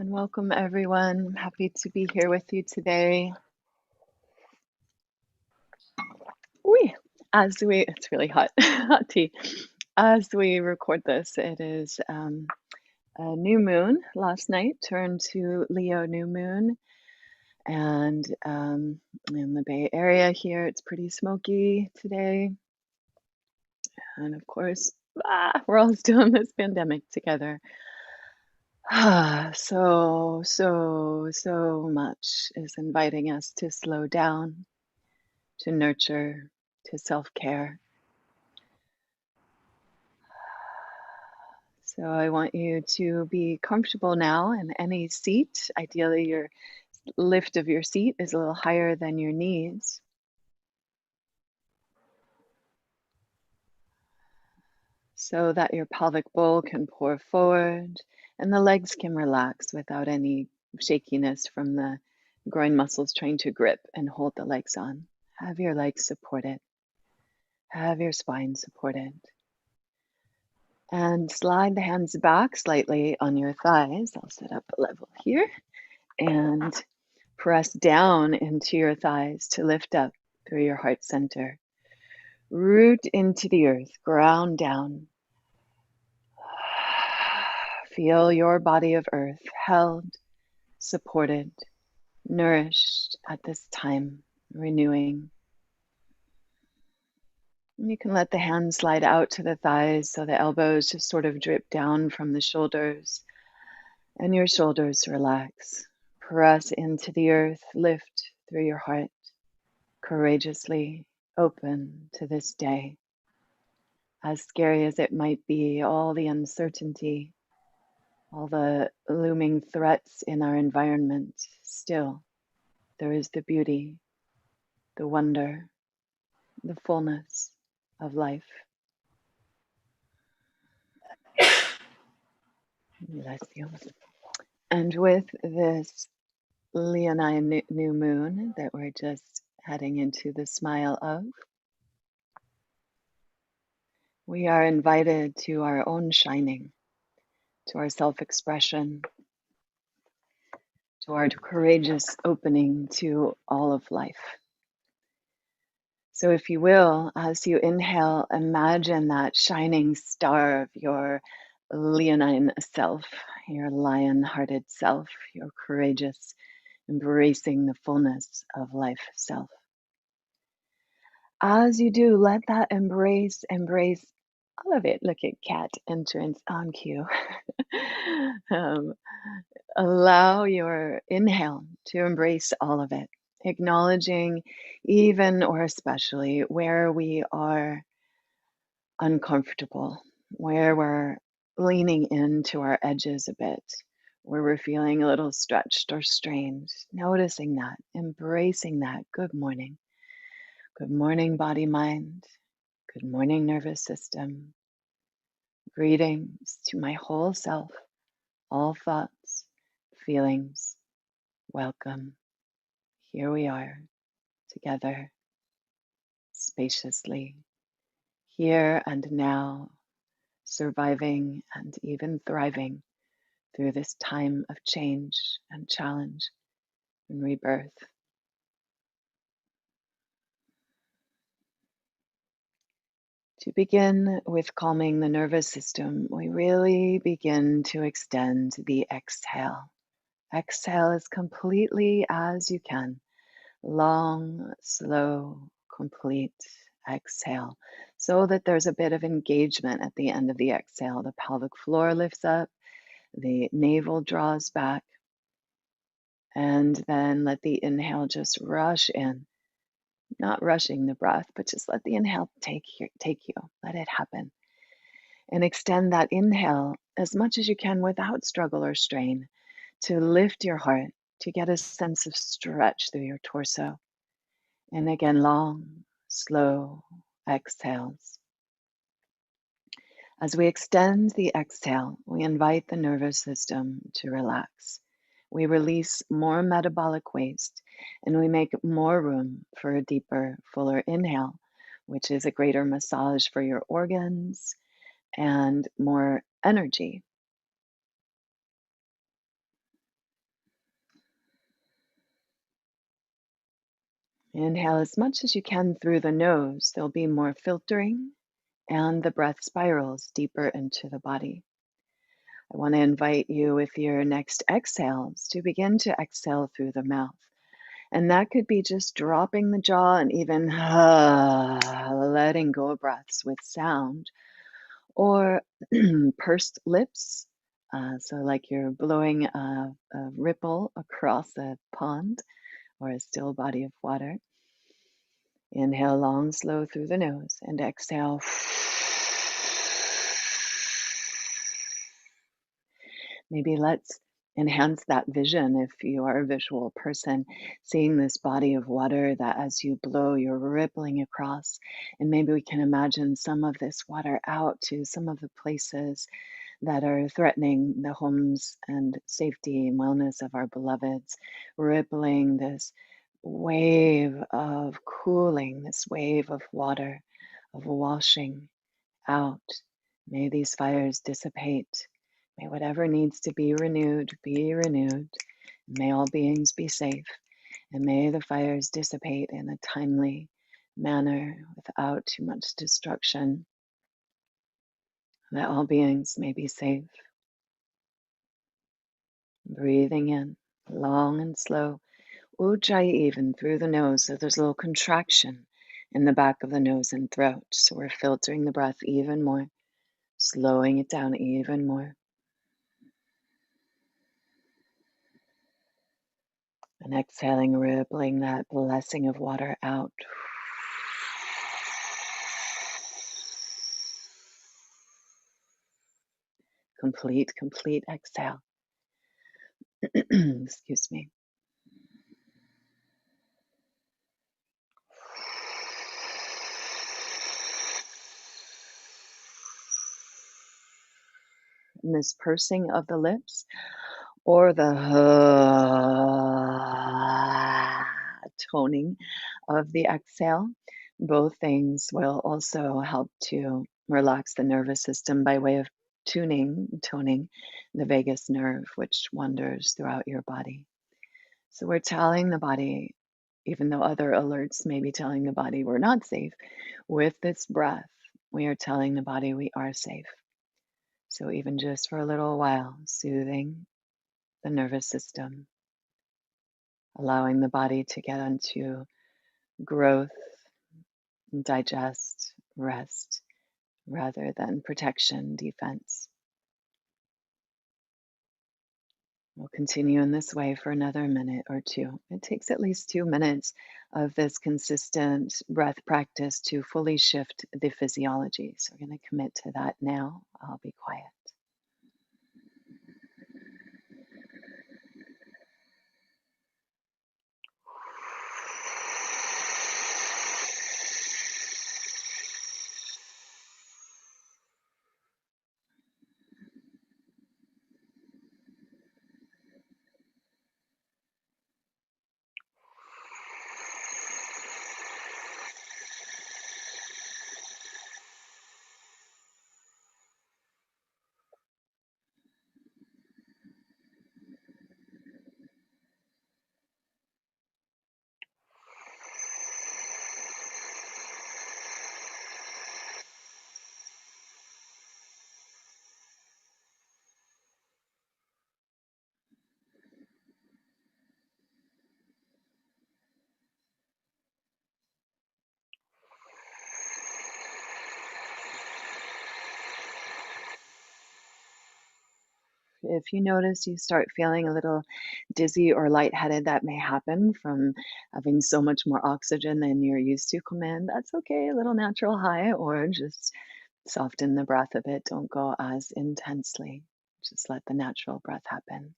And welcome everyone. I'm happy to be here with you today. It's really hot, hot tea. As we record this, it is a new moon. Last night turned to Leo new moon. And in the Bay Area here, it's pretty smoky today. And of course, we're all still in this pandemic together. So much is inviting us to slow down, to nurture, to self-care. So I want you to be comfortable now in any seat. Ideally, your lift of your seat is a little higher than your knees. So that your pelvic bowl can pour forward and the legs can relax without any shakiness from the groin muscles trying to grip and hold the legs on. Have your legs supported. Have your spine supported. And slide the hands back slightly on your thighs. I'll set up a level here and press down into your thighs to lift up through your heart center. Root into the earth, ground down. Feel your body of earth held, supported, nourished at this time, renewing. You can let the hands slide out to the thighs so the elbows just sort of drip down from the shoulders and your shoulders relax. Press into the earth, lift through your heart, courageously open to this day. As scary as it might be, all the uncertainty, all the looming threats in our environment, still there is the beauty, the wonder, the fullness of life. Bless you. And with this Leonine new moon that we're just heading into the smile of, we are invited to our own shining, to our self-expression, to our courageous opening to all of life. So if you will, as you inhale, imagine that shining star of your leonine self, your lion-hearted self, your courageous, embracing the fullness of life self. As you do, let that embrace all of it. Look at cat entrance on cue. Allow your inhale to embrace all of it, acknowledging even or especially where we are uncomfortable, where we're leaning into our edges a bit, where we're feeling a little stretched or strained. Noticing that, embracing that. Good morning. Good morning, body, mind. Good morning, nervous system. Greetings to my whole self, all thoughts, feelings. Welcome. Here we are, together, spaciously, here and now, surviving and even thriving through this time of change and challenge and rebirth. To begin with calming the nervous system, we really begin to extend the exhale. Exhale as completely as you can. Long, slow, complete exhale, so that there's a bit of engagement at the end of the exhale. The pelvic floor lifts up, the navel draws back, and then let the inhale just rush in. Not rushing the breath, but just let the inhale take you. Let it happen. And extend that inhale as much as you can without struggle or strain to lift your heart, to get a sense of stretch through your torso. And again, long, slow exhales. As we extend the exhale, we invite the nervous system to relax. We release more metabolic waste and we make more room for a deeper, fuller inhale, which is a greater massage for your organs and more energy. Inhale as much as you can through the nose. There'll be more filtering and the breath spirals deeper into the body. I want to invite you with your next exhales to begin to exhale through the mouth. And that could be just dropping the jaw and even letting go of breaths with sound, or pursed lips. So, like you're blowing a ripple across a pond or a still body of water. Inhale long, slow through the nose, and exhale. Maybe let's enhance that vision if you are a visual person, seeing this body of water that as you blow, you're rippling across. And maybe we can imagine some of this water out to some of the places that are threatening the homes and safety and wellness of our beloveds, rippling this wave of cooling, this wave of water, of washing out. May these fires dissipate. May whatever needs to be renewed be renewed. May all beings be safe. And may the fires dissipate in a timely manner without too much destruction, that all beings may be safe. Breathing in, long and slow. Ujjayi even through the nose. So there's a little contraction in the back of the nose and throat. So we're filtering the breath even more, slowing it down even more. And exhaling, rippling that blessing of water out. Complete exhale. Excuse me. And this pursing of the lips or the toning of the exhale, both things will also help to relax the nervous system by way of toning the vagus nerve, which wanders throughout your body. So we're telling the body, even though other alerts may be telling the body we're not safe, with this breath, we are telling the body we are safe. So even just for a little while, soothing the nervous system, allowing the body to get into growth, digest, rest, rather than protection, defense. We'll continue in this way for another minute or two. It takes at least 2 minutes of this consistent breath practice to fully shift the physiology. So we're going to commit to that now. I'll be quiet. If you notice you start feeling a little dizzy or lightheaded, that may happen from having so much more oxygen than you're used to come in. That's okay, a little natural high, or just soften the breath a bit. Don't go as intensely. Just let the natural breath happen.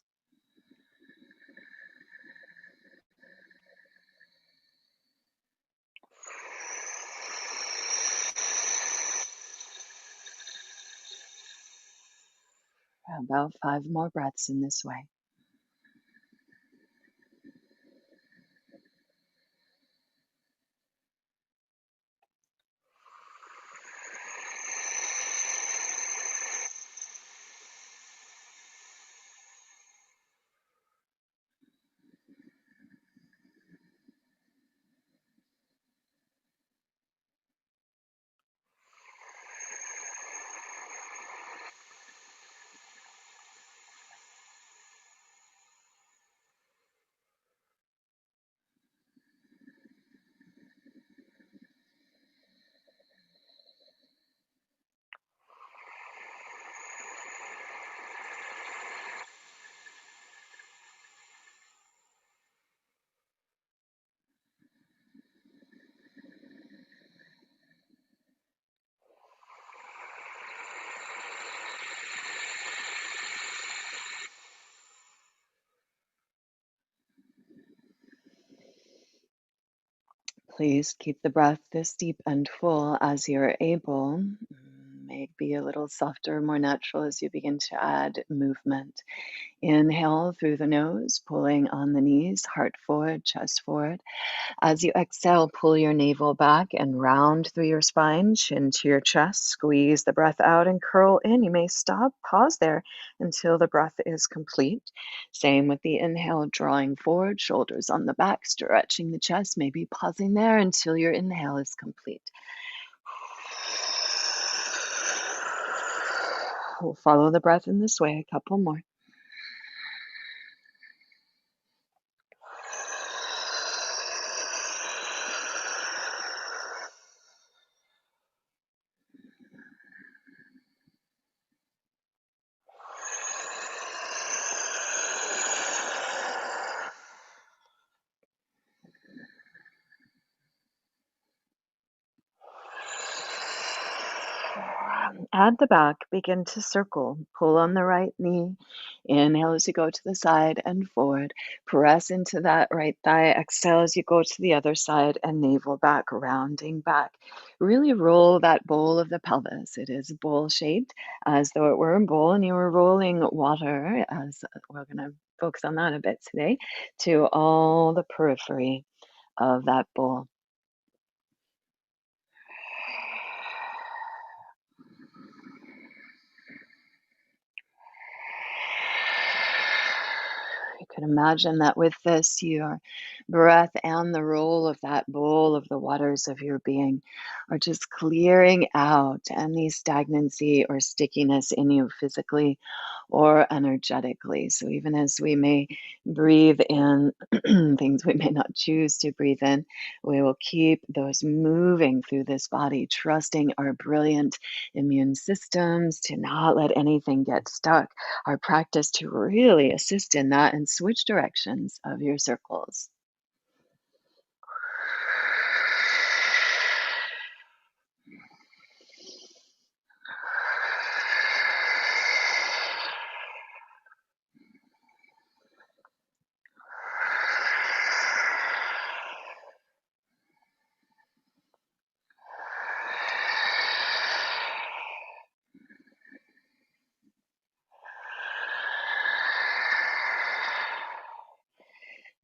About 5 more breaths in this way. Please keep the breath this deep and full as you're able. Maybe a little softer, more natural as you begin to add movement. Inhale through the nose, pulling on the knees, heart forward, chest forward. As you exhale, pull your navel back and round through your spine, chin to your chest. Squeeze the breath out and curl in. You may stop, pause there until the breath is complete. Same with the inhale, drawing forward, shoulders on the back, stretching the chest, maybe pausing there until your inhale is complete. We'll follow the breath in this way, a couple more. Add the back, begin to circle. Pull on the right knee. Inhale as you go to the side and forward. Press into that right thigh. Exhale as you go to the other side and navel back, rounding back. Really roll that bowl of the pelvis. It is bowl shaped as though it were a bowl and you were rolling water, as we're going to focus on that a bit today, to all the periphery of that bowl. You could imagine that with this, your breath and the roll of that bowl of the waters of your being are just clearing out any stagnancy or stickiness in you physically or energetically. So even as we may breathe in things we may not choose to breathe in, we will keep those moving through this body, trusting our brilliant immune systems to not let anything get stuck. Our practice to really assist in that and switch directions of your circles.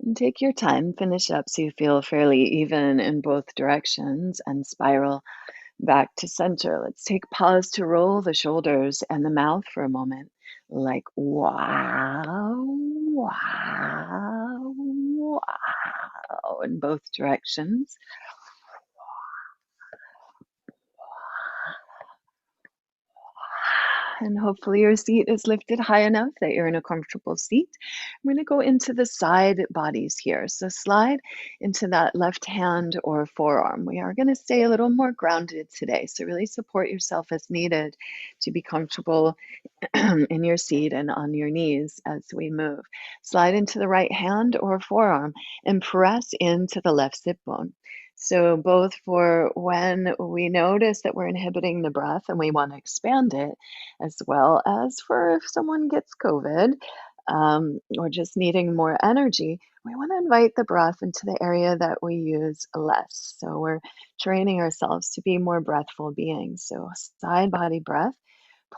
And take your time, finish up so you feel fairly even in both directions and spiral back to center. Let's take pause to roll the shoulders and the mouth for a moment. Like wow, wow, wow, in both directions. And hopefully your seat is lifted high enough that you're in a comfortable seat. I'm going to go into the side bodies here. So slide into that left hand or forearm. We are going to stay a little more grounded today. So really support yourself as needed to be comfortable in your seat and on your knees as we move. Slide into the right hand or forearm and press into the left sit bone. So both for when we notice that we're inhibiting the breath and we want to expand it, as well as for if someone gets COVID or just needing more energy, we want to invite the breath into the area that we use less. So we're training ourselves to be more breathful beings. So side body breath.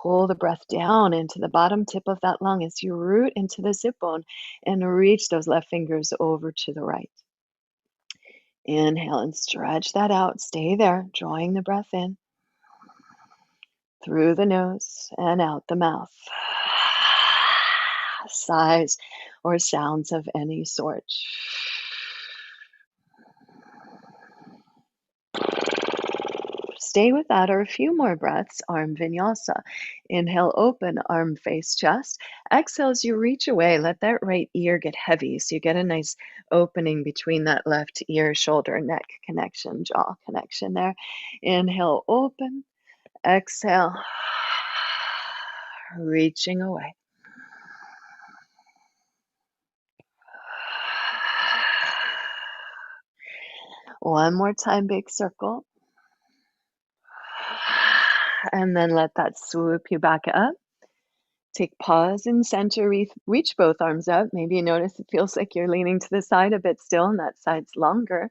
Pull the breath down into the bottom tip of that lung as you root into the sit bone and reach those left fingers over to the right. Inhale and stretch that out. Stay there, drawing the breath in through the nose and out the mouth. Sighs or sounds of any sort. Stay with that or a few more breaths, arm vinyasa. Inhale, open, arm face chest. Exhale as you reach away, let that right ear get heavy so you get a nice opening between that left ear, shoulder, neck connection, jaw connection there. Inhale, open. Exhale, reaching away. One more time, big circle. And then let that swoop you back up. Take pause in center, reach both arms up. Maybe you notice it feels like you're leaning to the side a bit still, and that side's longer.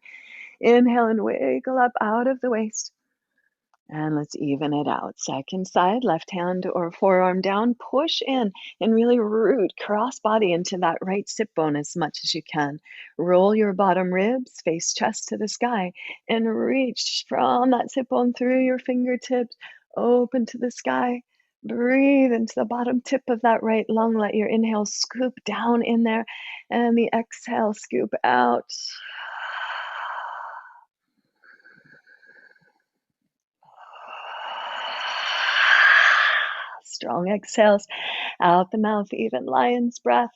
Inhale and wiggle up out of the waist. And let's even it out. Second side, left hand or forearm down, push in and really root cross body into that right sit bone as much as you can. Roll your bottom ribs, face chest to the sky, and reach from that sit bone through your fingertips, open to the sky. Breathe into the bottom tip of that right lung. Let your inhale scoop down in there, and the exhale scoop out. Strong exhales out the mouth, even lion's breath.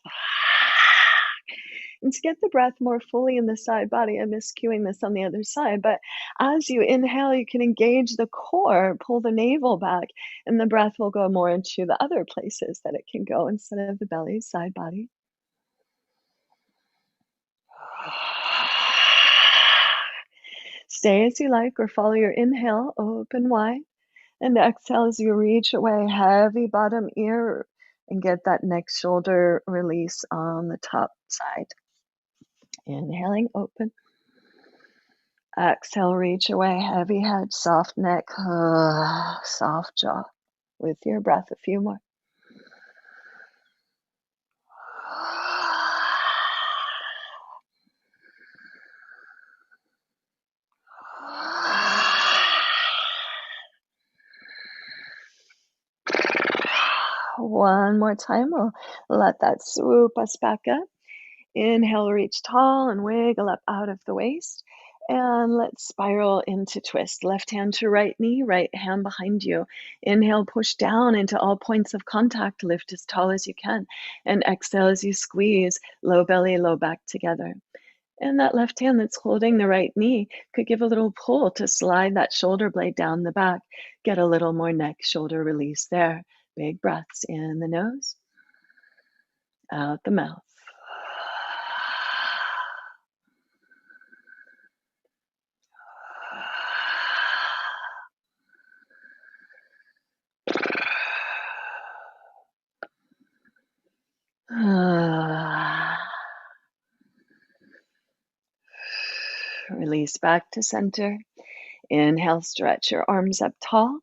And to get the breath more fully in the side body, I'm miscuing this on the other side, but as you inhale, you can engage the core, pull the navel back, and the breath will go more into the other places that it can go instead of the belly, side body. Stay as you like or follow your inhale, open wide. And exhale as you reach away, heavy bottom ear, and get that neck shoulder release on the top side. Inhaling, open. Exhale, reach away, heavy head, soft neck, soft jaw. With your breath, a few more. One more time, we'll let that swoop us back up. Inhale, reach tall and wiggle up out of the waist. And let's spiral into twist. Left hand to right knee, right hand behind you. Inhale, push down into all points of contact. Lift as tall as you can. And exhale as you squeeze, low belly, low back together. And that left hand that's holding the right knee could give a little pull to slide that shoulder blade down the back. Get a little more neck shoulder release there. Big breaths in the nose, out the mouth. Release back to center. Inhale, stretch your arms up tall.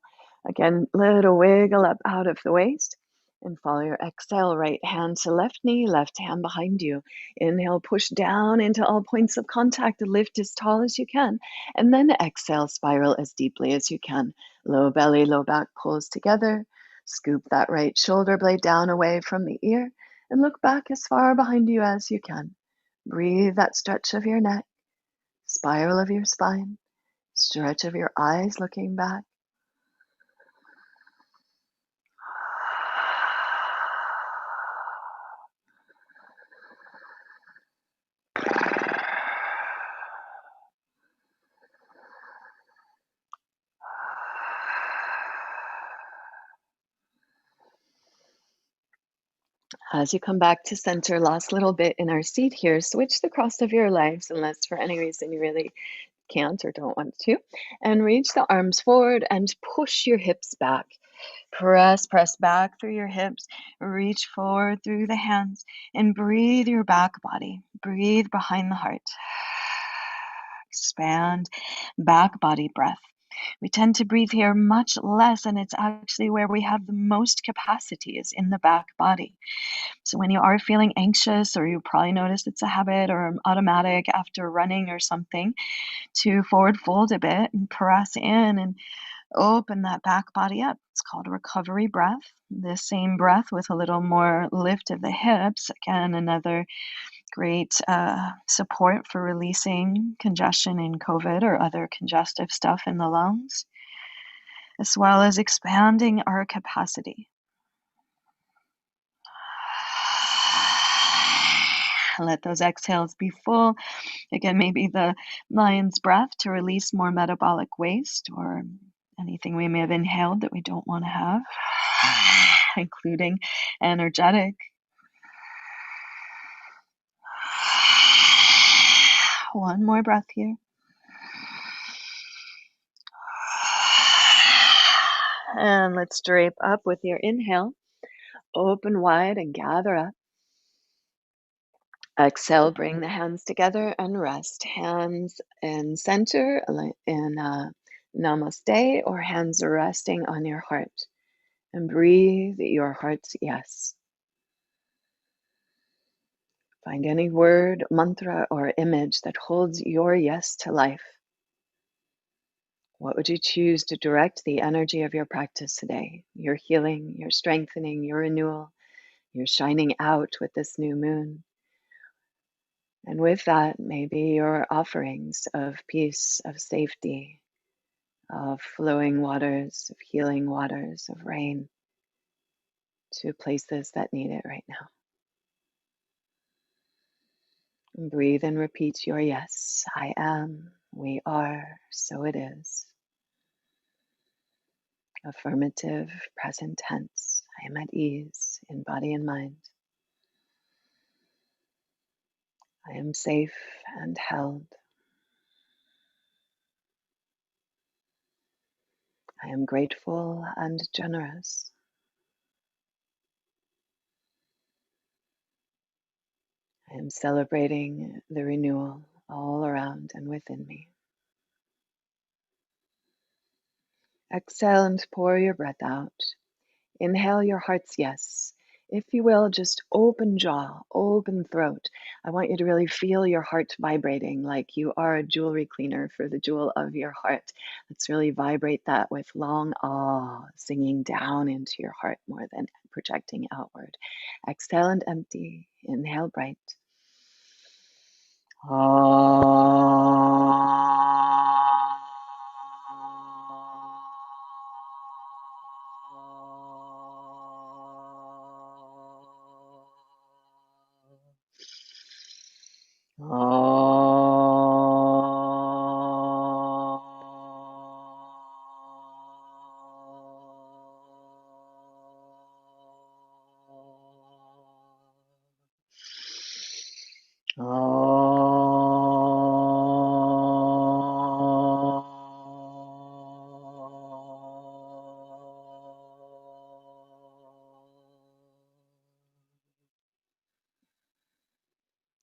Again, little wiggle up out of the waist. And follow your exhale, right hand to left knee, left hand behind you. Inhale, push down into all points of contact, lift as tall as you can. And then exhale, spiral as deeply as you can. Low belly, low back pulls together. Scoop that right shoulder blade down away from the ear and look back as far behind you as you can. Breathe that stretch of your neck, spiral of your spine, stretch of your eyes looking back. As you come back to center, last little bit in our seat here, switch the cross of your legs unless for any reason you really can't or don't want to. And reach the arms forward and push your hips back. Press back through your hips. Reach forward through the hands and breathe your back body. Breathe behind the heart. Expand back body breath. We tend to breathe here much less, and it's actually where we have the most capacity is in the back body. So when you are feeling anxious, or you probably notice it's a habit or automatic after running or something, to forward fold a bit and press in and open that back body up. It's called a recovery breath. The same breath with a little more lift of the hips. Again, another great support for releasing congestion in COVID or other congestive stuff in the lungs, as well as expanding our capacity. Let those exhales be full. Again, maybe the lion's breath to release more metabolic waste or anything we may have inhaled that we don't want to have, including energetic. One more breath here. And let's drape up with your inhale. Open wide and gather up. Exhale, bring the hands together and rest. Hands in center in namaste, or hands resting on your heart. And breathe your heart's yes. Find any word, mantra, or image that holds your yes to life. What would you choose to direct the energy of your practice today? Your healing, your strengthening, your renewal, your shining out with this new moon. And with that, maybe your offerings of peace, of safety, of flowing waters, of healing waters, of rain to places that need it right now. And breathe and repeat your yes. I am, we are, so it is. Affirmative, present tense. I am at ease in body and mind. I am safe and held. I am grateful and generous. I am celebrating the renewal all around and within me. Exhale and pour your breath out. Inhale your heart's yes. If you will, just open jaw, open throat. I want you to really feel your heart vibrating like you are a jewelry cleaner for the jewel of your heart. Let's really vibrate that with long ah, singing down into your heart more than projecting outward. Exhale and empty. Inhale bright.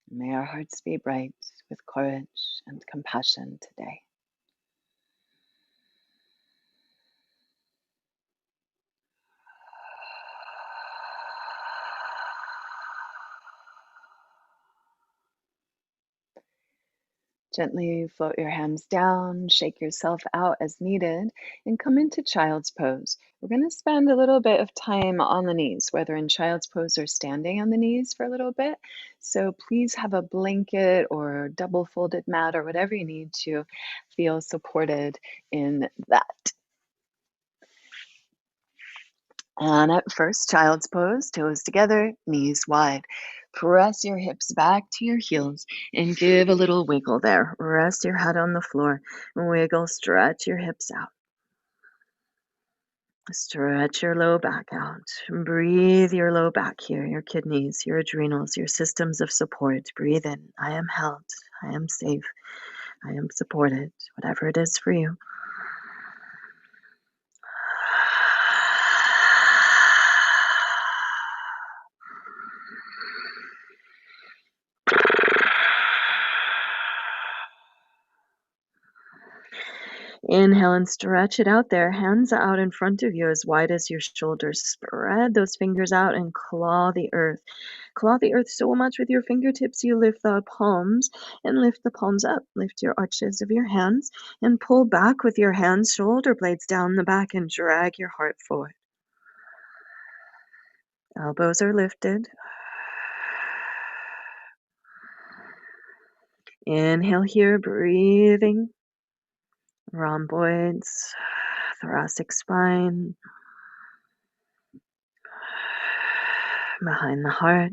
May our hearts be bright with courage and compassion today. Gently float your hands down, shake yourself out as needed, and come into child's pose. We're going to spend a little bit of time on the knees, whether in child's pose or standing on the knees for a little bit. So please have a blanket or double folded mat or whatever you need to feel supported in that. And at first, child's pose, toes together, knees wide. Press your hips back to your heels and give a little wiggle there. Rest your head on the floor. Wiggle, stretch your hips out. Stretch your low back out. Breathe your low back here, your kidneys, your adrenals, your systems of support. Breathe in. I am held. I am safe. I am supported. Whatever it is for you. Inhale and stretch it out there. Hands out in front of you as wide as your shoulders. Spread those fingers out and claw the earth. Claw the earth so much with your fingertips you lift the palms and lift the palms up. Lift your arches of your hands and pull back with your hands, shoulder blades down the back, and drag your heart forward. Elbows are lifted. Inhale here, breathing. Rhomboids, thoracic spine, behind the heart.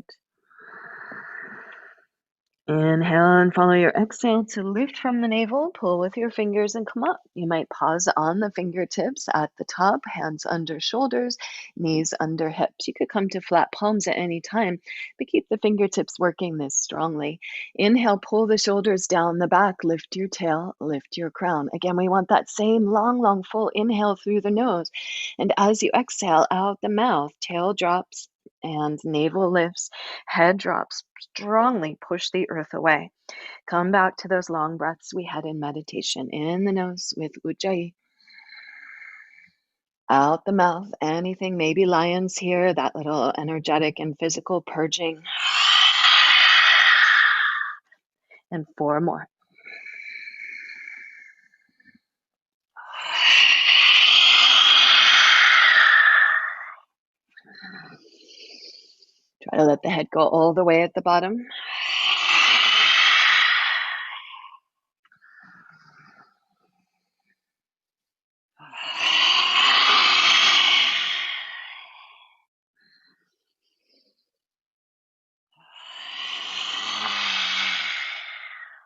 Inhale and follow your exhale to lift from the navel. Pull with your fingers and come up. You might pause on the fingertips at the top, hands under shoulders, knees under hips. You could come to flat palms at any time, but keep the fingertips working this strongly. Inhale, pull the shoulders down the back, lift your tail, lift your crown. Again, we want that same long, long, full inhale through the nose. And as you exhale out the mouth, tail drops and navel lifts, head drops, strongly push the earth away. Come back to those long breaths we had in meditation. In the nose with Ujjayi. Out the mouth, anything, maybe lions here, that little energetic and physical purging. And 4 more. Try to let the head go all the way at the bottom.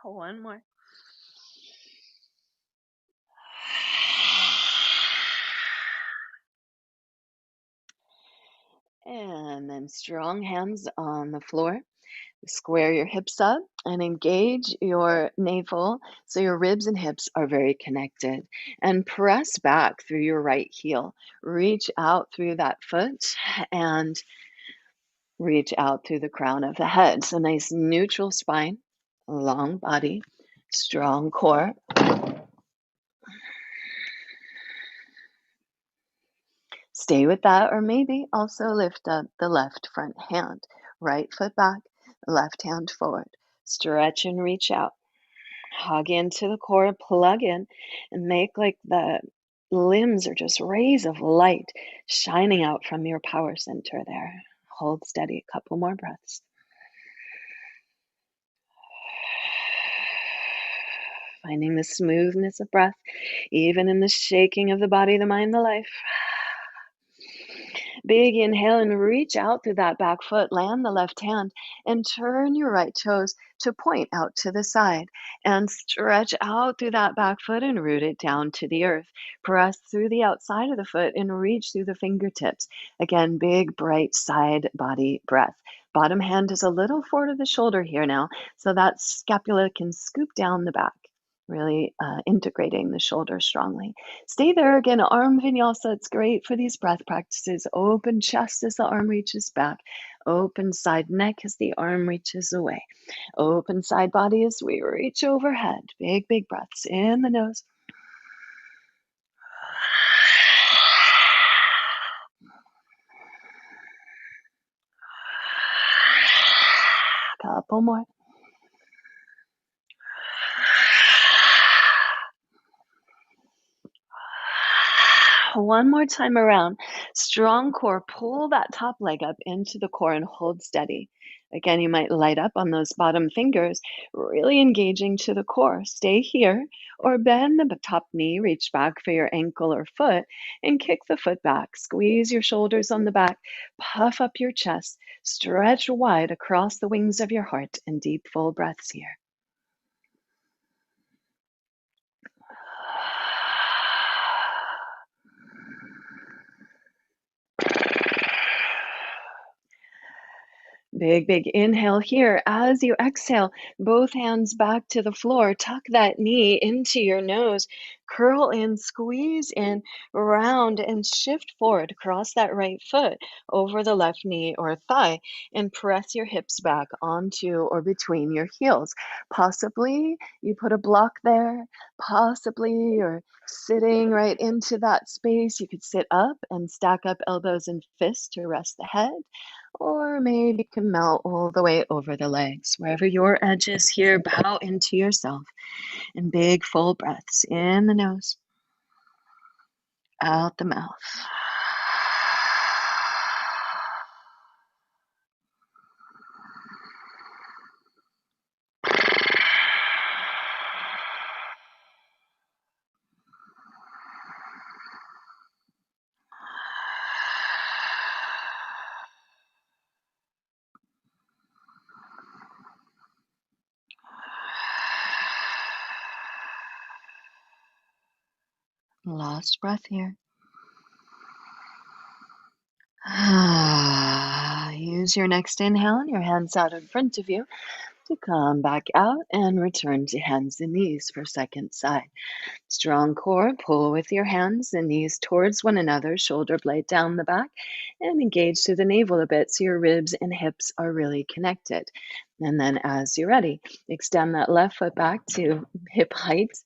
One more. And then strong hands on the floor. Square your hips up and engage your navel so your ribs and hips are very connected. And press back through your right heel. Reach out through that foot and reach out through the crown of the head. So nice neutral spine, long body, strong core. Stay with that, or maybe also lift up the left front hand. Right foot back, left hand forward. Stretch and reach out. Hug into the core, plug in, and make like the limbs are just rays of light shining out from your power center there. Hold steady, a couple more breaths. Finding the smoothness of breath, even in the shaking of the body, the mind, the life. Big inhale and reach out through that back foot. Land the left hand and turn your right toes to point out to the side. And stretch out through that back foot and root it down to the earth. Press through the outside of the foot and reach through the fingertips. Again, big, bright side body breath. Bottom hand is a little forward of the shoulder here now, so that scapula can scoop down the back. Really integrating the shoulder strongly. Stay there again, arm vinyasa. It's great for these breath practices. Open chest as the arm reaches back. Open side neck as the arm reaches away. Open side body as we reach overhead. Big, big breaths in the nose. Couple more. One more time around. Strong core. Pull that top leg up into the core and hold steady. Again, you might light up on those bottom fingers, really engaging to the core. Stay here or bend the top knee, reach back for your ankle or foot, and kick the foot back. Squeeze your shoulders on the back, puff up your chest, stretch wide across the wings of your heart, and deep full breaths here. Big, big inhale here. As you exhale, both hands back to the floor. Tuck that knee into your nose. Curl in, squeeze in, round, and shift forward. Cross that right foot over the left knee or thigh and press your hips back onto or between your heels. Possibly you put a block there. Possibly you're sitting right into that space. You could sit up and stack up elbows and fists to rest the head. Or maybe you can melt all the way over the legs. Wherever your edge is here, bow into yourself. And big full breaths in the nose, out the mouth. Last breath here. Use your next inhale and your hands out in front of you. to come back out and return to hands and knees for second side. Strong core, pull with your hands and knees towards one another, shoulder blade down the back, and engage through the navel a bit so your ribs and hips are really connected. And then as you're ready, extend that left foot back to hip height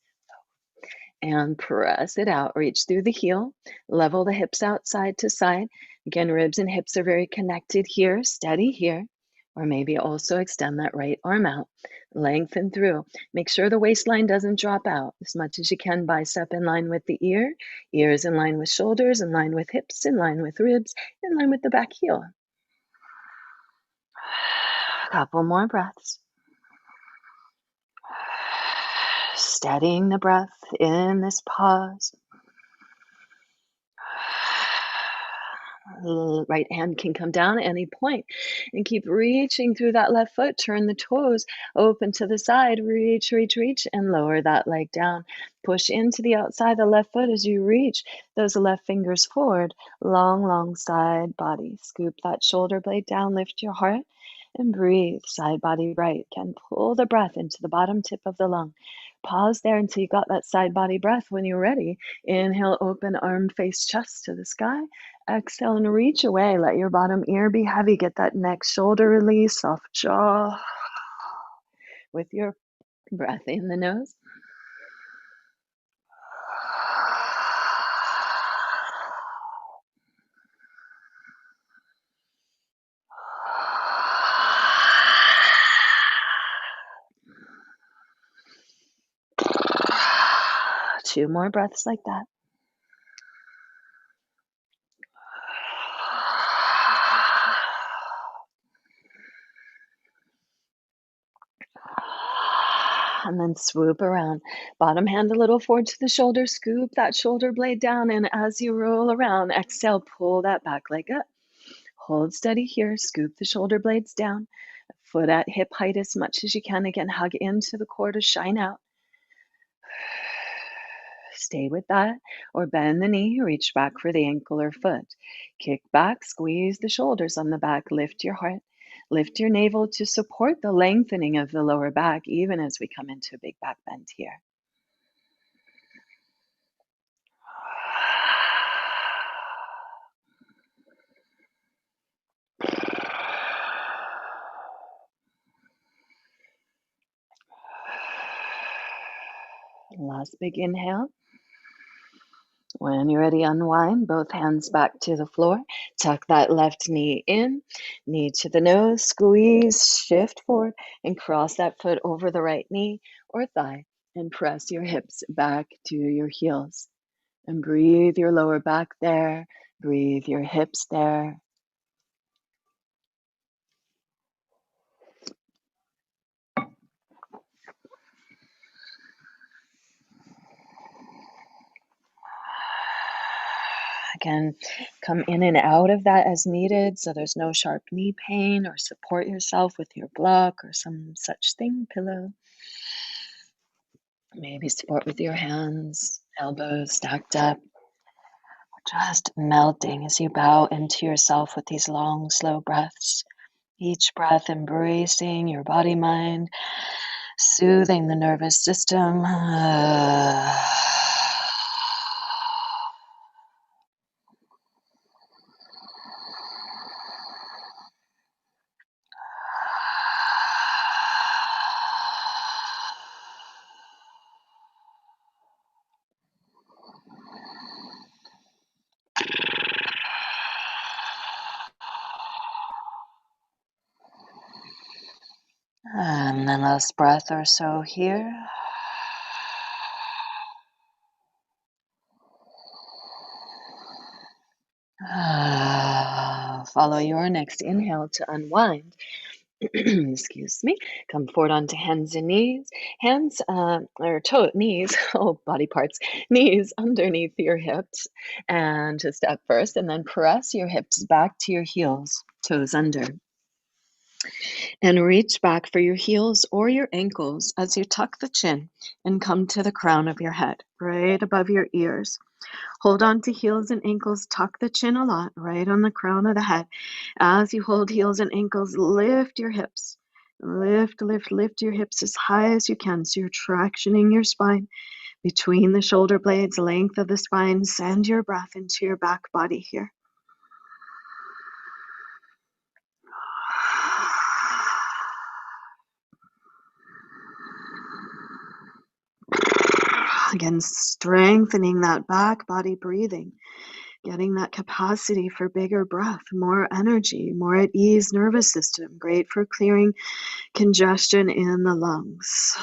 and press it out. Reach through the heel, level the hips out side to side. Again, ribs and hips are very connected here, steady here. Or maybe also extend that right arm out, lengthen through. Make sure the waistline doesn't drop out as much as you can. Bicep in line with the ear, ears in line with shoulders, in line with hips, in line with ribs, in line with the back heel. A couple more breaths. Steadying the breath in this pause. Right hand can come down at any point and keep reaching through that left foot. Turn the toes open to the side. Reach, reach, reach, and lower that leg down. Push into the outside of the left foot as you reach those left fingers forward. Long, long side body. Scoop that shoulder blade down. Lift your heart and breathe. Side body right. Can pull the breath into the bottom tip of the lung. Pause there until you got that side body breath. When you're ready, inhale, open arm, face, chest to the sky. Exhale and reach away. Let your bottom ear be heavy. Get that neck shoulder release, soft jaw with your breath in the nose. Two more breaths like that. And then swoop around. Bottom hand a little forward to the shoulder. Scoop that shoulder blade down. And as you roll around, exhale, pull that back leg up. Hold steady here. Scoop the shoulder blades down. Foot at hip height as much as you can. Again, hug into the core to shine out. Stay with that, or bend the knee, reach back for the ankle or foot. Kick back, squeeze the shoulders on the back, lift your heart, lift your navel to support the lengthening of the lower back, even as we come into a big back bend here. Last big inhale. When you're ready, unwind, both hands back to the floor. Tuck that left knee in, knee to the nose, squeeze, shift forward, and cross that foot over the right knee or thigh, and press your hips back to your heels. And breathe your lower back there, breathe your hips there. Again, come in and out of that as needed so there's no sharp knee pain, or support yourself with your block or some such thing, pillow. Maybe support with your hands, elbows stacked up. Just melting as you bow into yourself with these long, slow breaths. Each breath embracing your body, mind, soothing the nervous system. And then last breath or so here. Follow your next inhale to unwind. Excuse me. Come forward onto hands and knees. Hands or knees, oh, body parts, knees underneath your hips. And to step first, and then press your hips back to your heels, toes under. And reach back for your heels or your ankles as you tuck the chin and come to the crown of your head, right above your ears. Hold on to heels and ankles, tuck the chin a lot, right on the crown of the head. As you hold heels and ankles, lift your hips. Lift your hips as high as you can. So you're tractioning your spine between the shoulder blades, length of the spine. Send your breath into your back body here. Again, strengthening that back body breathing, getting that capacity for bigger breath, more energy, more at ease nervous system, great for clearing congestion in the lungs.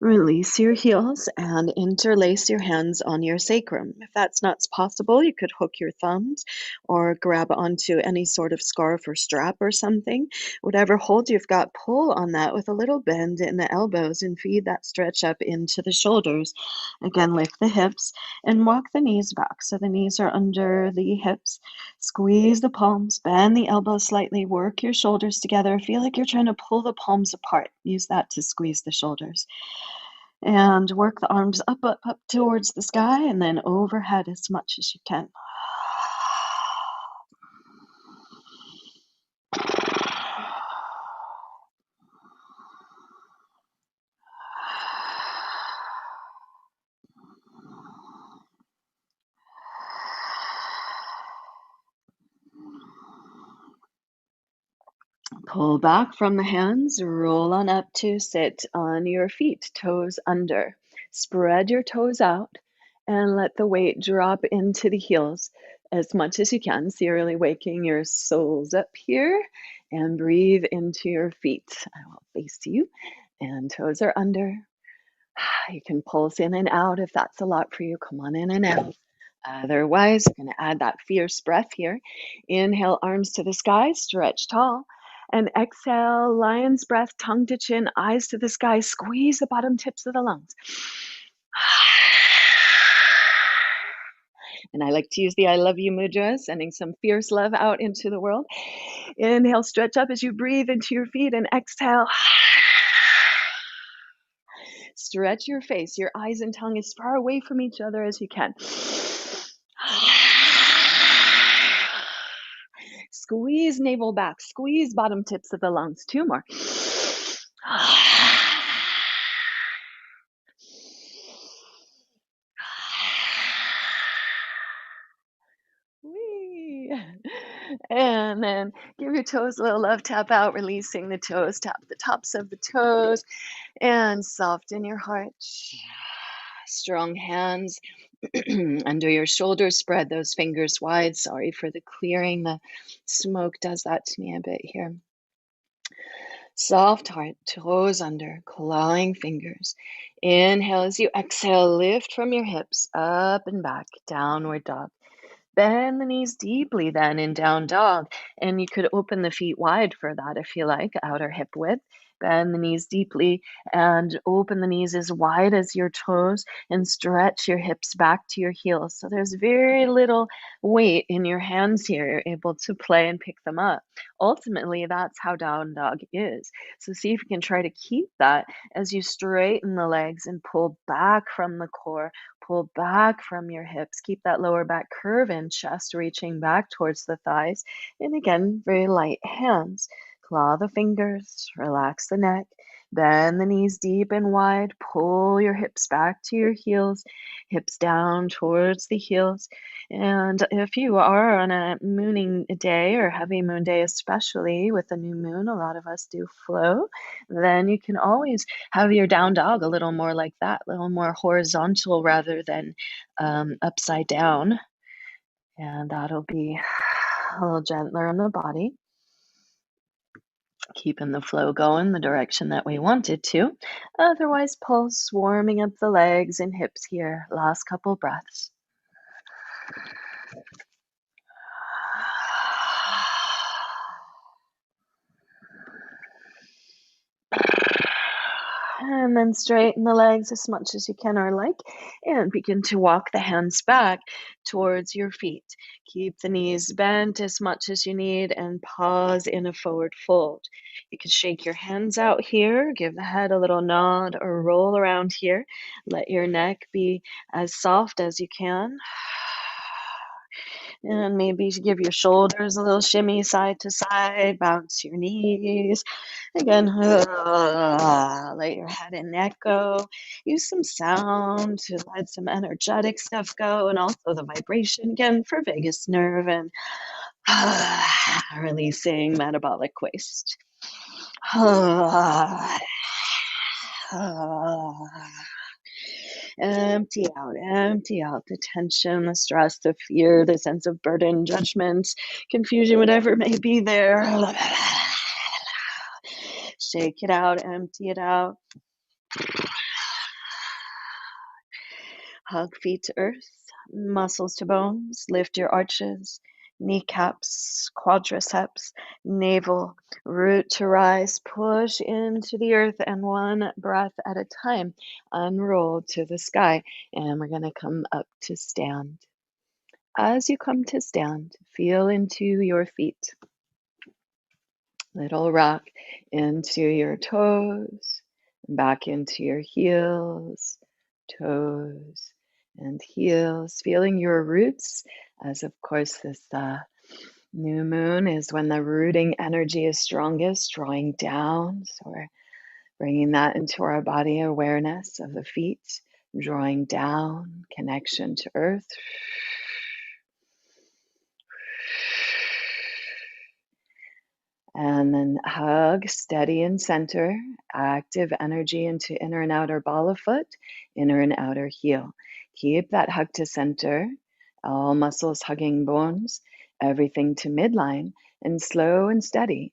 Release your heels and interlace your hands on your sacrum. If that's not possible, you could hook your thumbs or grab onto any sort of scarf or strap or something. Whatever hold you've got, pull on that with a little bend in the elbows and feed that stretch up into the shoulders. Again, lift the hips and walk the knees back so the knees are under the hips. Squeeze the palms, bend the elbows slightly, work your shoulders together. Feel like you're trying to pull the palms apart. Use that to squeeze the shoulders. And work the arms up towards the sky and then overhead as much as you can. Pull back from the hands, roll on up to sit on your feet, toes under. Spread your toes out and let the weight drop into the heels as much as you can. So you're really waking your soles up here and breathe into your feet. I will face you and toes are under. You can pulse in and out if that's a lot for you. Come on in and out. Otherwise, we're going to add that fierce breath here. Inhale, arms to the sky, stretch tall. And exhale, lion's breath, tongue to chin, eyes to the sky. Squeeze the bottom tips of the lungs. And I like to use the I love you mudra, sending some fierce love out into the world. Inhale, stretch up as you breathe into your feet, and exhale. Stretch your face, your eyes and tongue as far away from each other as you can. Squeeze navel back, squeeze bottom tips of the lungs. 2 more. Whee. And then give your toes a little love tap out, releasing the toes, tap the tops of the toes, and soften your heart. Strong hands under your shoulders, spread those fingers wide. Sorry for the clearing. The smoke does that to me a bit here. Soft heart, toes under, clawing fingers. Inhale as you exhale, lift from your hips, up and back, downward dog. Bend the knees deeply then in down dog. And you could open the feet wide for that if you like, outer hip width. Bend the knees deeply and open the knees as wide as your toes and stretch your hips back to your heels. So there's very little weight in your hands here. You're able to play and pick them up. Ultimately, that's how down dog is. So see if you can try to keep that as you straighten the legs and pull back from the core. Pull back from your hips. Keep that lower back curve and chest reaching back towards the thighs. And again, very light hands. Claw the fingers, relax the neck, bend the knees deep and wide. Pull your hips back to your heels, hips down towards the heels. And if you are on a mooning day or heavy moon day, especially with the new moon, a lot of us do flow, then you can always have your down dog a little more like that, a little more horizontal rather than upside down. And that'll be a little gentler on the body, keeping the flow going the direction that we want it to. Otherwise, pulse, warming up the legs and hips here. Last couple breaths. And then straighten the legs as much as you can or like, and begin to walk the hands back towards your feet. Keep the knees bent as much as you need and pause in a forward fold. You can shake your hands out here, give the head a little nod or roll around here. Let your neck be as soft as you can. And maybe give your shoulders a little shimmy side to side, bounce your knees. Again, let your head and neck go. Use some sound to let some energetic stuff go, and also the vibration again for vagus nerve and releasing metabolic waste. Empty out the tension, the stress, the fear, the sense of burden, judgment, confusion, whatever may be there. Shake it out, empty it out. Hug feet to earth, muscles to bones, lift your arches, kneecaps, quadriceps, navel, root to rise, push into the earth, and one breath at a time, unroll to the sky. And we're going to come up to stand. As you come to stand, feel into your feet. Little rock into your toes, back into your heels, toes, and heels. Feeling your roots, as of course this new moon is when the rooting energy is strongest, drawing down. So we're bringing that into our body awareness of the feet, drawing down, connection to earth. And then hug, steady and center, active energy into inner and outer ball of foot, inner and outer heel. Keep that hug to center, all muscles hugging bones, everything to midline, and slow and steady.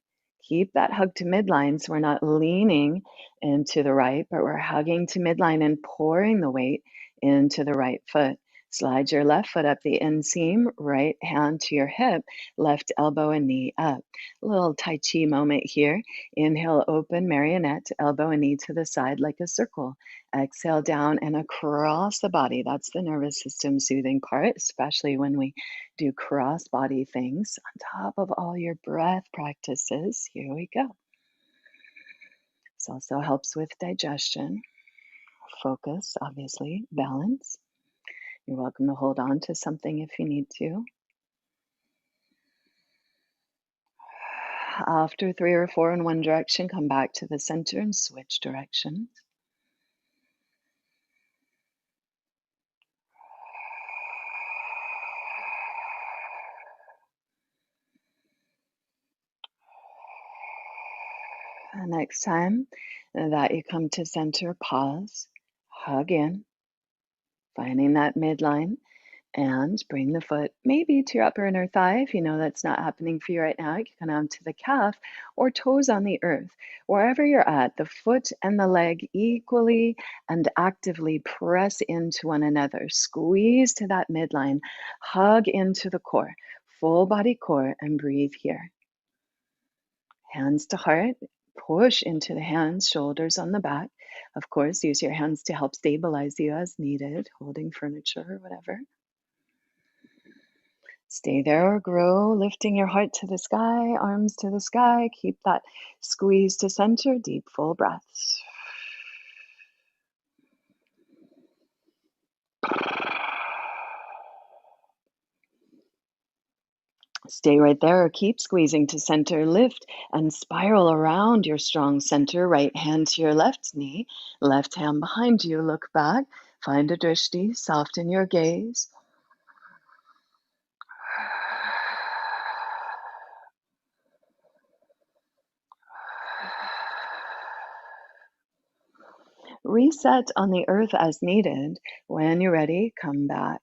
Keep that hug to midline so we're not leaning into the right, but we're hugging to midline and pouring the weight into the right foot. Slide your left foot up the inseam, right hand to your hip, left elbow and knee up. A little Tai Chi moment here. Inhale, open, marionette, elbow and knee to the side like a circle. Exhale down and across the body. That's the nervous system soothing part, especially when we do cross body things on top of all your breath practices. Here we go. This also helps with digestion, focus, obviously, balance. You're welcome to hold on to something if you need to. After 3 or 4 in one direction, come back to the center and switch directions. The next time that you come to center, pause, hug in, finding that midline, and bring the foot maybe to your upper inner thigh. If you know that's not happening for you right now, you can come down to the calf or toes on the earth. Wherever you're at, the foot and the leg equally and actively press into one another. Squeeze to that midline, hug into the core, full body core, and breathe here. Hands to heart, push into the hands, shoulders on the back. Of course, use your hands to help stabilize you as needed, holding furniture or whatever. Stay there or grow, lifting your heart to the sky, arms to the sky. Keep that squeeze to center, deep, full breaths. Stay right there or keep squeezing to center. Lift and spiral around your strong center. Right hand to your left knee, left hand behind you. Look back, find a drishti, soften your gaze. Reset on the earth as needed. When you're ready, come back.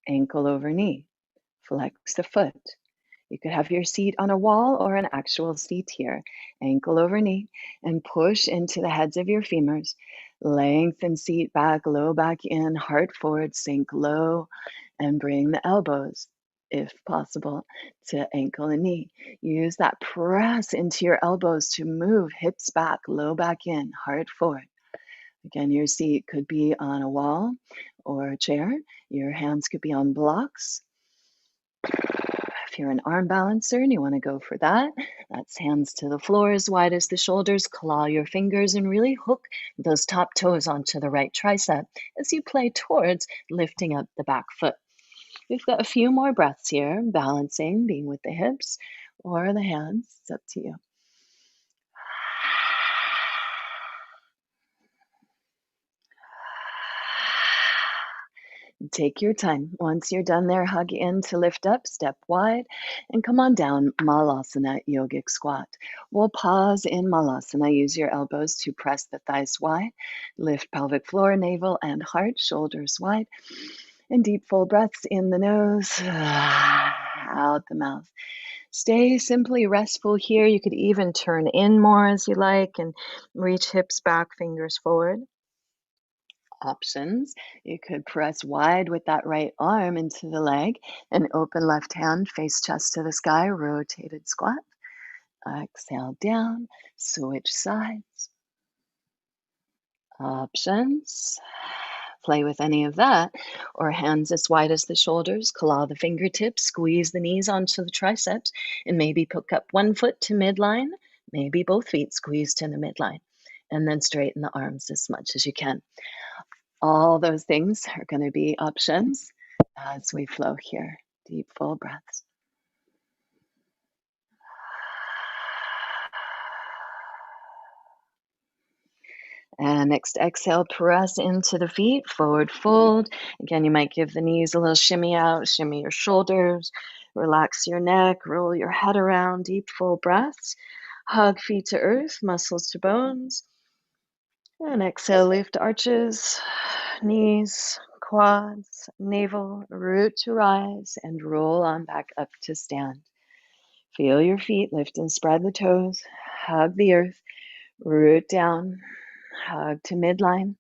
Ankle over knee. Flex the foot. You could have your seat on a wall or an actual seat here. Ankle over knee and push into the heads of your femurs. Lengthen seat back, low back in, heart forward, sink low, and bring the elbows, if possible, to ankle and knee. Use that press into your elbows to move hips back, low back in, heart forward. Again, your seat could be on a wall or a chair. Your hands could be on blocks. If you're an arm balancer and you want to go for that, that's hands to the floor as wide as the shoulders. Claw your fingers and really hook those top toes onto the right tricep as you play towards lifting up the back foot. We've got a few more breaths here, balancing, being with the hips or the hands. It's up to you. Take your time. Once you're done there, hug in to lift up, step wide, and come on down, Malasana, yogic squat. We'll pause in Malasana. Use your elbows to press the thighs wide. Lift pelvic floor, navel, and heart, shoulders wide. And deep full breaths in the nose, out the mouth. Stay simply restful here. You could even turn in more as you like and reach hips back, fingers forward. Options. You could press wide with that right arm into the leg and open left hand, face chest to the sky, rotated squat. Exhale down, switch sides. Options. Play with any of that, or hands as wide as the shoulders, claw the fingertips, squeeze the knees onto the triceps, and maybe pick up one foot to midline, maybe both feet squeeze to the midline, and then straighten the arms as much as you can. All those things are going to be options as we flow here. Deep, full breaths. And next exhale, press into the feet, forward fold. Again, you might give the knees a little shimmy out, shimmy your shoulders, relax your neck, roll your head around, deep, full breaths. Hug feet to earth, muscles to bones. And exhale, lift arches, knees, quads, navel, root to rise, and roll on back up to stand. Feel your feet lift and spread the toes. Hug the earth, root down, hug to midline.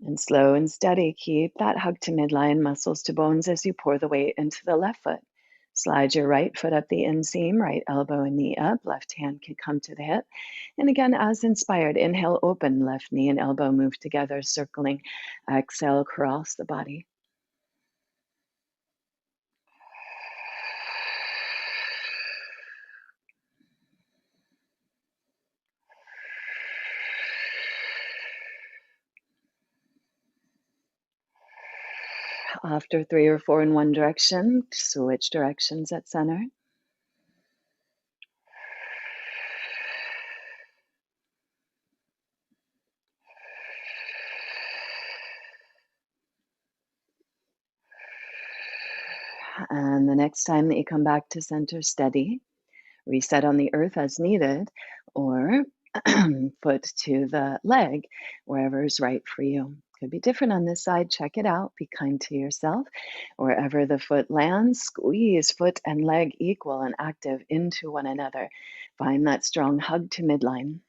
And slow and steady, keep that hug to midline, muscles to bones as you pour the weight into the left foot. Slide your right foot up the inseam, right elbow and knee up, left hand can come to the hip. And again, as inspired, inhale, open, left knee and elbow move together, circling. Exhale, across the body. After 3 or 4 in one direction, switch directions at center. And the next time that you come back to center, steady. Reset on the earth as needed, or foot to the leg, wherever is right for you. Could be different on this side. Check it out. Be kind to yourself. Wherever the foot lands, squeeze foot and leg equal and active into one another. Find that strong hug to midline.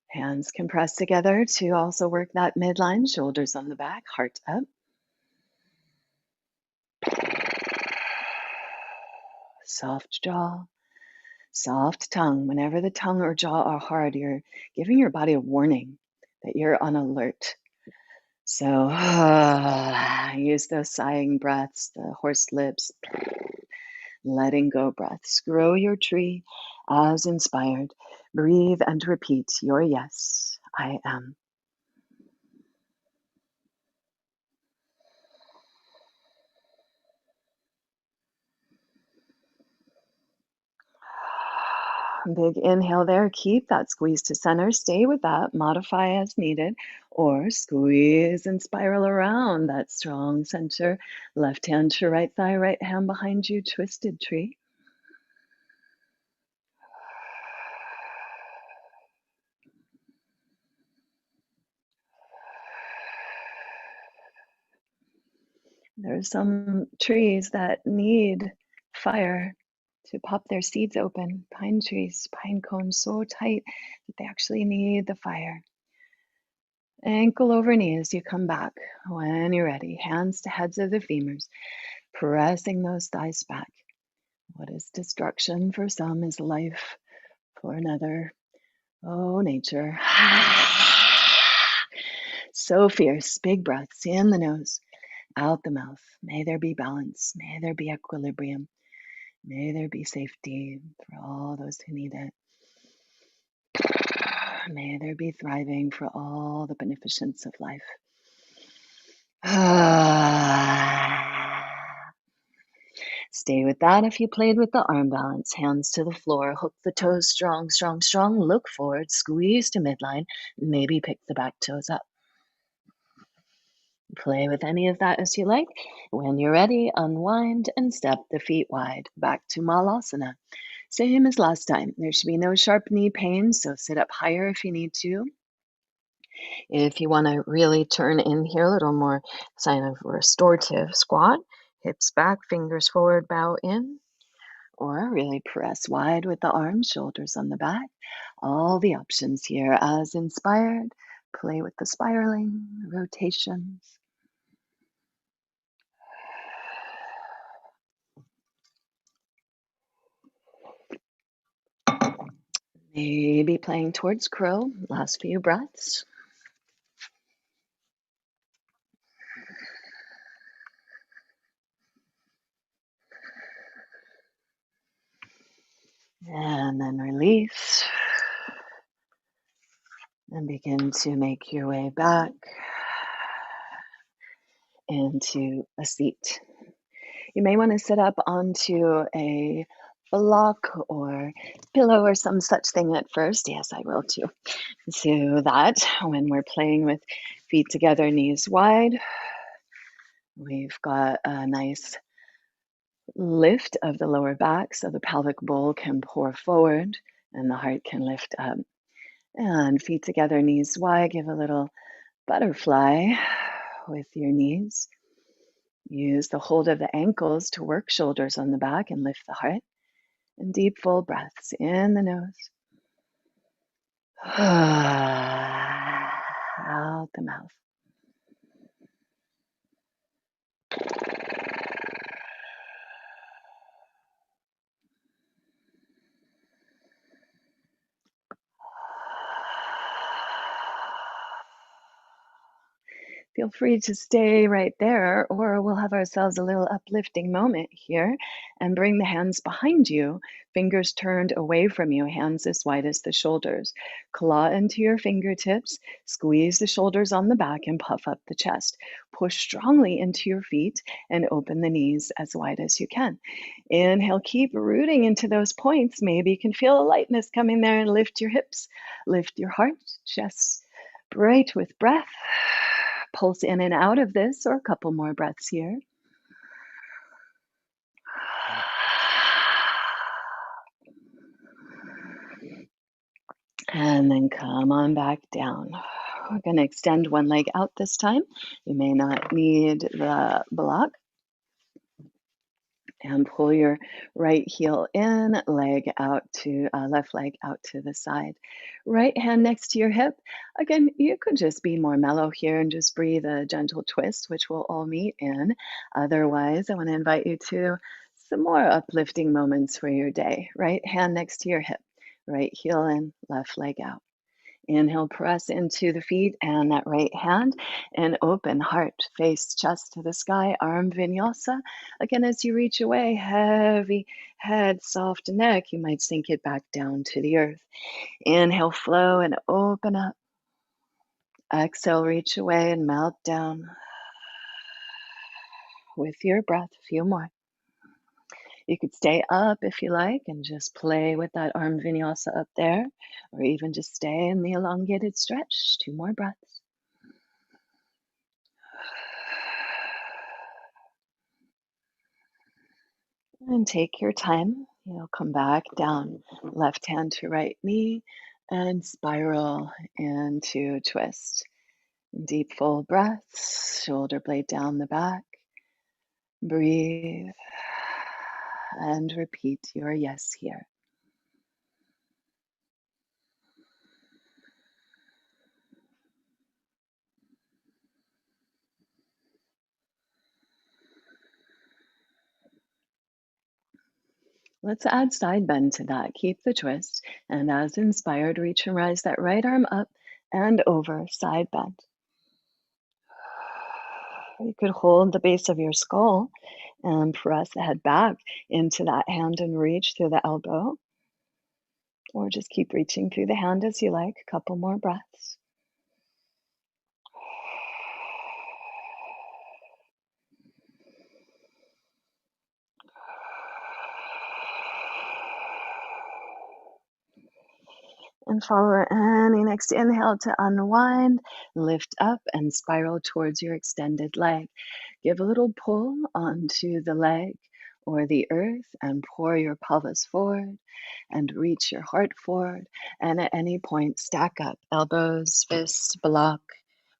Hands can press together to also work that midline, shoulders on the back, heart up. Soft jaw, soft tongue. Whenever the tongue or jaw are hard, you're giving your body a warning that you're on alert. So use those sighing breaths, the horse lips, letting go breaths. Grow your tree as inspired. Breathe and repeat your yes, I am. Big inhale there. Keep that squeeze to center. Stay with that. Modify as needed. Or squeeze and spiral around that strong center. Left hand to right thigh, right hand behind you. Twisted tree. There's some trees that need fire to pop their seeds open. Pine trees, pine cones so tight that they actually need the fire. Ankle over knee as you come back. When you're ready, hands to heads of the femurs, pressing those thighs back. What is destruction for some is life for another. Oh, nature. So fierce. Big breaths in the nose, out the mouth. May there be balance. May there be equilibrium. May there be safety for all those who need it. May there be thriving for all the beneficence of life. Stay with that if you played with the arm balance. Hands to the floor, hook the toes strong, strong, strong. Look forward, squeeze to midline, maybe pick the back toes up. Play with any of that as you like. When you're ready, unwind and step the feet wide. Back to Malasana. Same as last time. There should be no sharp knee pain, so sit up higher if you need to. If you want to really turn in here, a little more sign of restorative squat. Hips back, fingers forward, bow in. Or really press wide with the arms, shoulders on the back. All the options here as inspired. Play with the spiraling, rotations. Maybe playing towards crow. Last few breaths. And then release. And begin to make your way back into a seat. You may want to sit up onto a block or pillow or some such thing at first. Yes, I will too. So that when we're playing with feet together, knees wide, we've got a nice lift of the lower back so the pelvic bowl can pour forward and the heart can lift up. And feet together, knees wide, give a little butterfly with your knees. Use the hold of the ankles to work shoulders on the back and lift the heart. And deep, full breaths in the nose, out the mouth. Feel free to stay right there, or we'll have ourselves a little uplifting moment here and bring the hands behind you, fingers turned away from you, hands as wide as the shoulders. Claw into your fingertips, squeeze the shoulders on the back and puff up the chest. Push strongly into your feet and open the knees as wide as you can. Inhale, keep rooting into those points. Maybe you can feel a lightness coming there and lift your hips, lift your heart, chest bright with breath. Pulse in and out of this, or a couple more breaths here. And then come on back down. We're going to extend one leg out this time. You may not need the block. And pull your right heel in, leg out to left leg out to the side. Right hand next to your hip. Again, you could just be more mellow here and just breathe a gentle twist, which we'll all meet in. Otherwise, I want to invite you to some more uplifting moments for your day. Right hand next to your hip, right heel in, left leg out. Inhale, press into the feet and that right hand and open heart, face, chest to the sky, arm vinyasa. Again, as you reach away, heavy head, soft neck, you might sink it back down to the earth. Inhale, flow and open up. Exhale, reach away and melt down with your breath. A few more. You could stay up if you like and just play with that arm vinyasa up there, or even just stay in the elongated stretch. 2 more breaths. And take your time. You'll come back down, left hand to right knee, and spiral into twist. Deep, full breaths, shoulder blade down the back. Breathe and repeat your yes here. Let's add side bend to that. Keep the twist. And as inspired, reach and rise that right arm up and over, side bend. You could hold the base of your skull and press the head back into that hand and reach through the elbow. Or just keep reaching through the hand as you like. A couple more breaths. And follow any next inhale to unwind, lift up and spiral towards your extended leg. Give a little pull onto the leg or the earth and pour your pelvis forward and reach your heart forward. And at any point, stack up elbows, fists, block,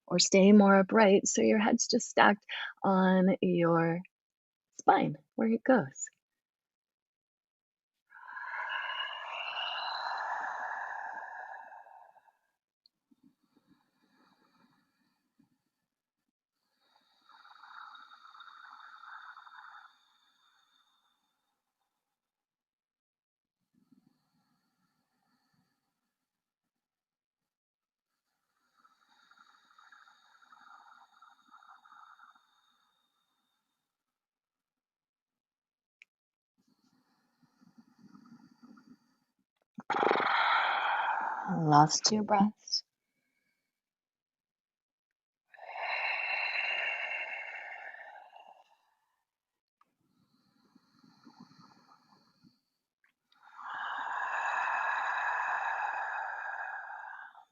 or stay more upright so your head's just stacked on your spine where it goes. Last two breaths.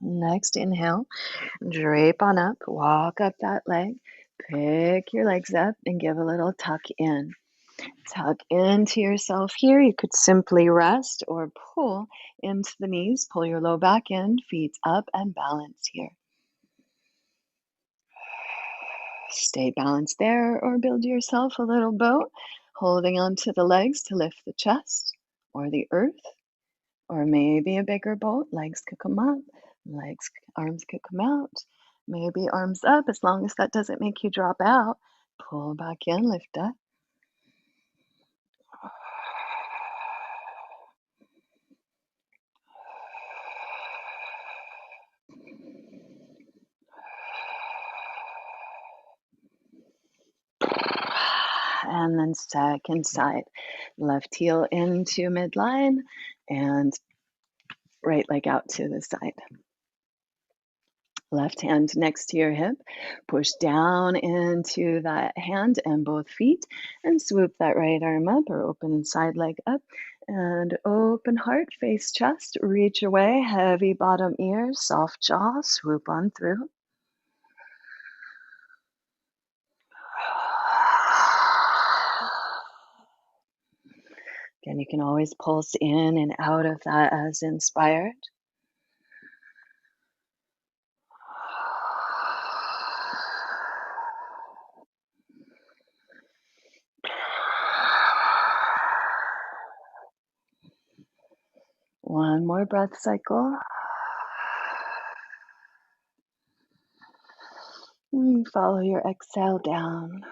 Next inhale, drape on up, walk up that leg, pick your legs up and give a little tuck in. Tuck into yourself here. You could simply rest or pull into the knees, pull your low back in, feet up and balance here. Stay balanced there or build yourself a little boat, holding onto the legs to lift the chest or the earth. Or maybe a bigger boat, legs could come up, arms could come out, maybe arms up, as long as that doesn't make you drop out. Pull back in, lift up. And then second side, left heel into midline and right leg out to the side. Left hand next to your hip, push down into that hand and both feet and swoop that right arm up or open side leg up and open heart, face chest, reach away, heavy bottom ears, soft jaw, swoop on through. Again, you can always pulse in and out of that as inspired. One more breath cycle. And follow your exhale down.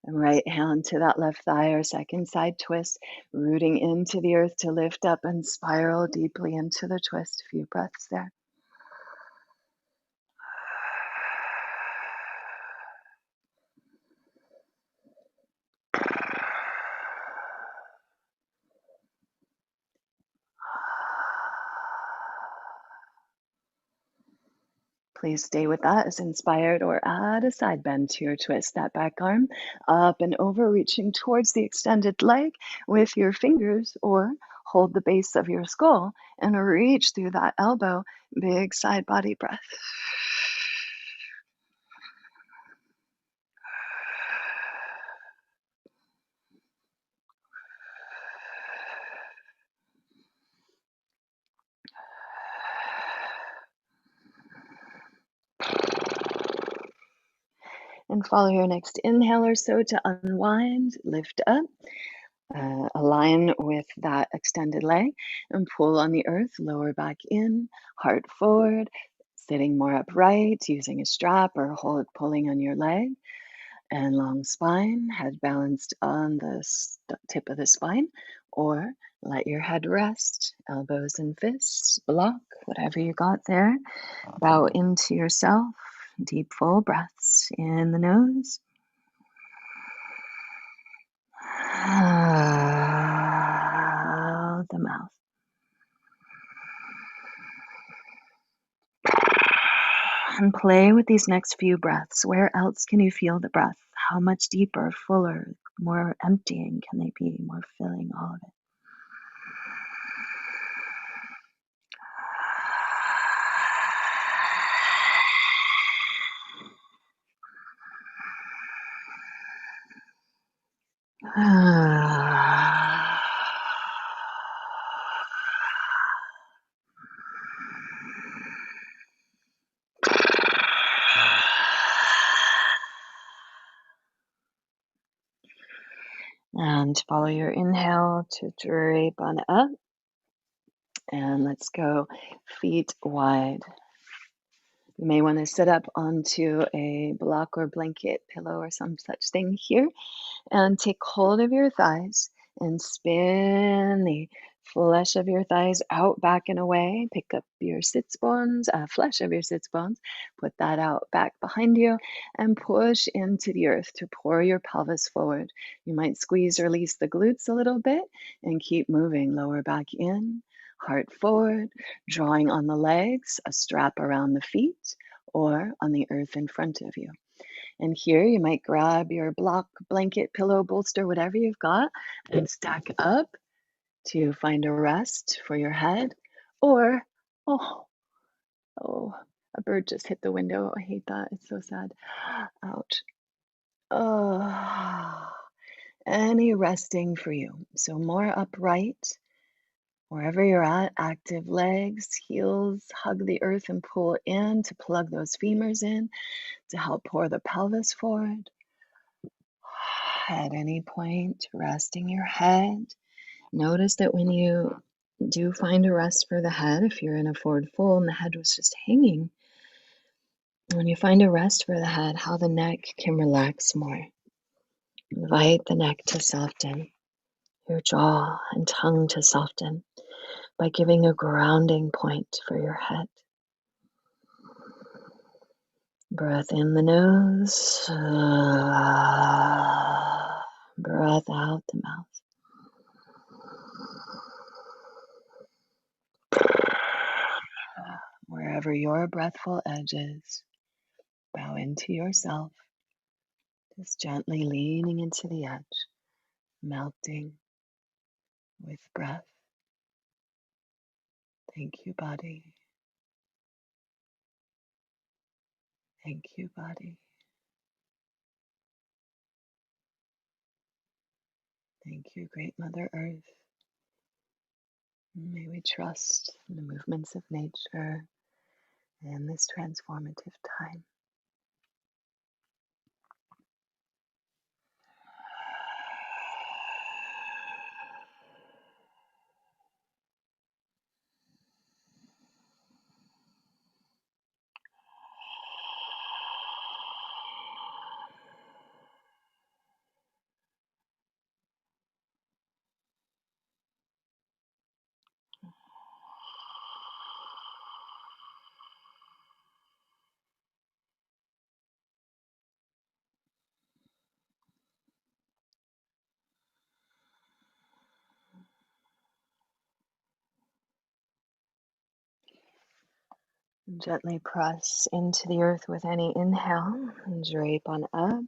And right hand to that left thigh or second side twist, rooting into the earth to lift up and spiral deeply into the twist. A few breaths there. Please stay with that as inspired or add a side bend to your twist. That back arm up and over, reaching towards the extended leg with your fingers, or hold the base of your skull and reach through that elbow. Big side body breath. And follow your next inhale or so to unwind, lift up, align with that extended leg and pull on the earth, lower back in, heart forward, sitting more upright, using a strap or hold, pulling on your leg, and long spine, head balanced on the tip of the spine, or let your head rest, elbows and fists, block, whatever you got there. Bow into yourself. Deep, full breaths in the nose. Out the mouth. And play with these next few breaths. Where else can you feel the breath? How much deeper, fuller, more emptying can they be? More filling, all of it. And follow your inhale to drape on up. And let's go feet wide. You may want to sit up onto a block or blanket, pillow, or some such thing here. And take hold of your thighs and spin the flesh of your thighs out, back, and away. Pick up your sits bones, flesh of your sits bones, put that out back behind you, and push into the earth to pour your pelvis forward. You might squeeze or release the glutes a little bit and keep moving. Lower back in, heart forward, drawing on the legs, a strap around the feet, or on the earth in front of you. And here you might grab your block, blanket, pillow, bolster, whatever you've got, and stack up to find a rest for your head. Or, oh, oh, a bird just hit the window. I hate that. It's so sad. Ouch. Oh, any resting for you. So more upright, wherever you're at, active legs, heels, hug the earth and pull in to plug those femurs in to help pour the pelvis forward. At any point, resting your head. Notice that when you do find a rest for the head, if you're in a forward fold and the head was just hanging, when you find a rest for the head, how the neck can relax more. Invite the neck to soften, your jaw and tongue to soften by giving a grounding point for your head. Breath in the nose, breath out the mouth. Wherever your breathful edge is, bow into yourself, just gently leaning into the edge, melting with breath. Thank you, body. Thank you, body. Thank you, Great Mother Earth. May we trust in the movements of nature and this transformative time. Gently press into the earth with any inhale and drape on up.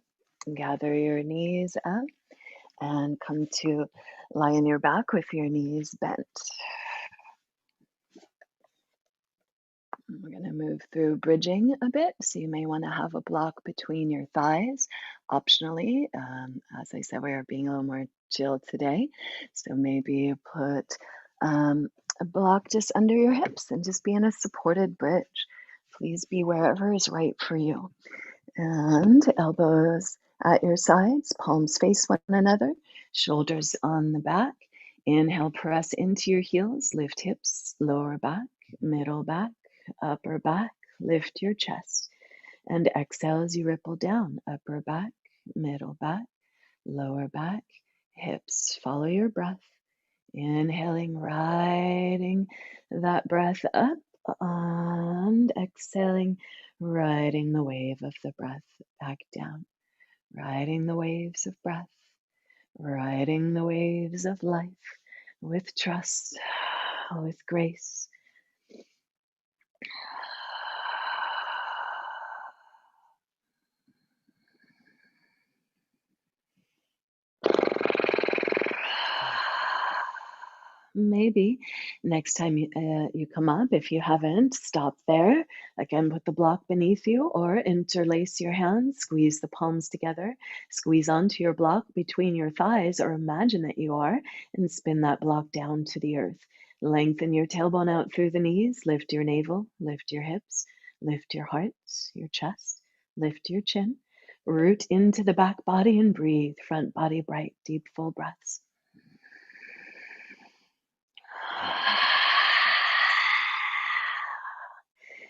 Gather your knees up and come to lie on your back with your knees bent. We're going to move through bridging a bit. So you may want to have a block between your thighs. Optionally, as I said, we are being a little more chill today. So maybe you put a block just under your hips and just be in a supported bridge. Please be wherever is right for you. And elbows at your sides, palms face one another, shoulders on the back. Inhale, press into your heels, lift hips, lower back, middle back, upper back, lift your chest. And exhale as you ripple down, upper back, middle back, lower back, hips. Follow your breath. Inhaling, riding that breath up, and exhaling, riding the wave of the breath back down. Riding the waves of breath, riding the waves of life with trust, with grace. Maybe next time you come up, if you haven't, stop there. Again, put the block beneath you or interlace your hands, squeeze the palms together, squeeze onto your block between your thighs, or imagine that you are, and spin that block down to the earth. Lengthen your tailbone out through the knees, lift your navel, lift your hips, lift your heart, your chest, lift your chin, root into the back body and breathe. Front body bright, deep, full breaths.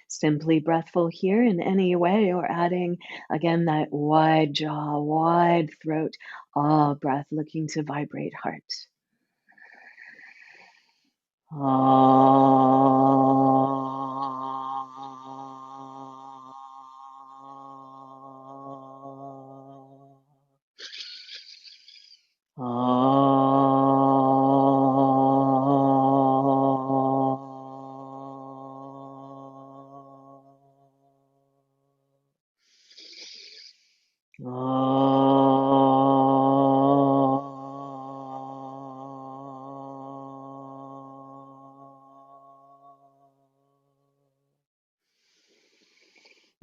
Simply breathful here in any way, or adding again that wide jaw, wide throat, all breath looking to vibrate heart.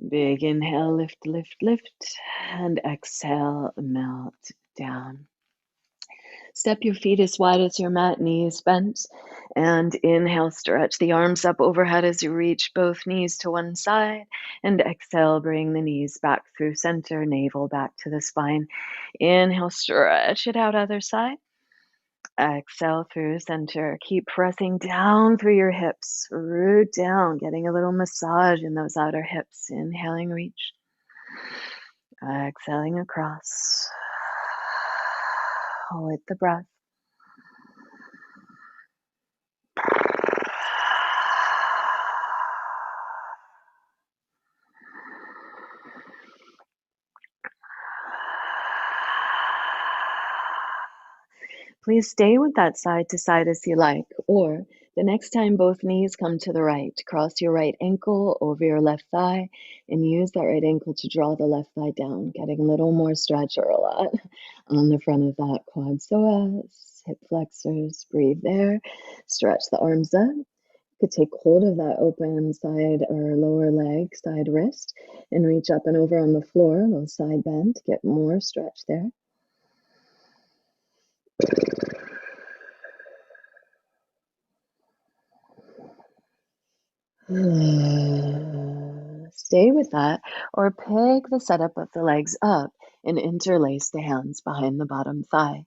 Big inhale, lift, lift, lift, and exhale, melt down. Step your feet as wide as your mat, knees bent, and inhale, stretch the arms up overhead as you reach both knees to one side, and exhale, bring the knees back through center, navel back to the spine. Inhale, stretch it out, other side. Exhale through center. Keep pressing down through your hips, root down, getting a little massage in those outer hips. Inhaling, reach. Exhaling across with the breath. Please stay with that side to side as you like, or the next time both knees come to the right, cross your right ankle over your left thigh and use that right ankle to draw the left thigh down, getting a little more stretch or a lot on the front of that quad psoas, hip flexors. Breathe there. Stretch the arms up. You could take hold of that open side or lower leg, side wrist, and reach up and over on the floor, a little side bend, get more stretch there. Stay with that, or pick the setup of the legs up and interlace the hands behind the bottom thigh.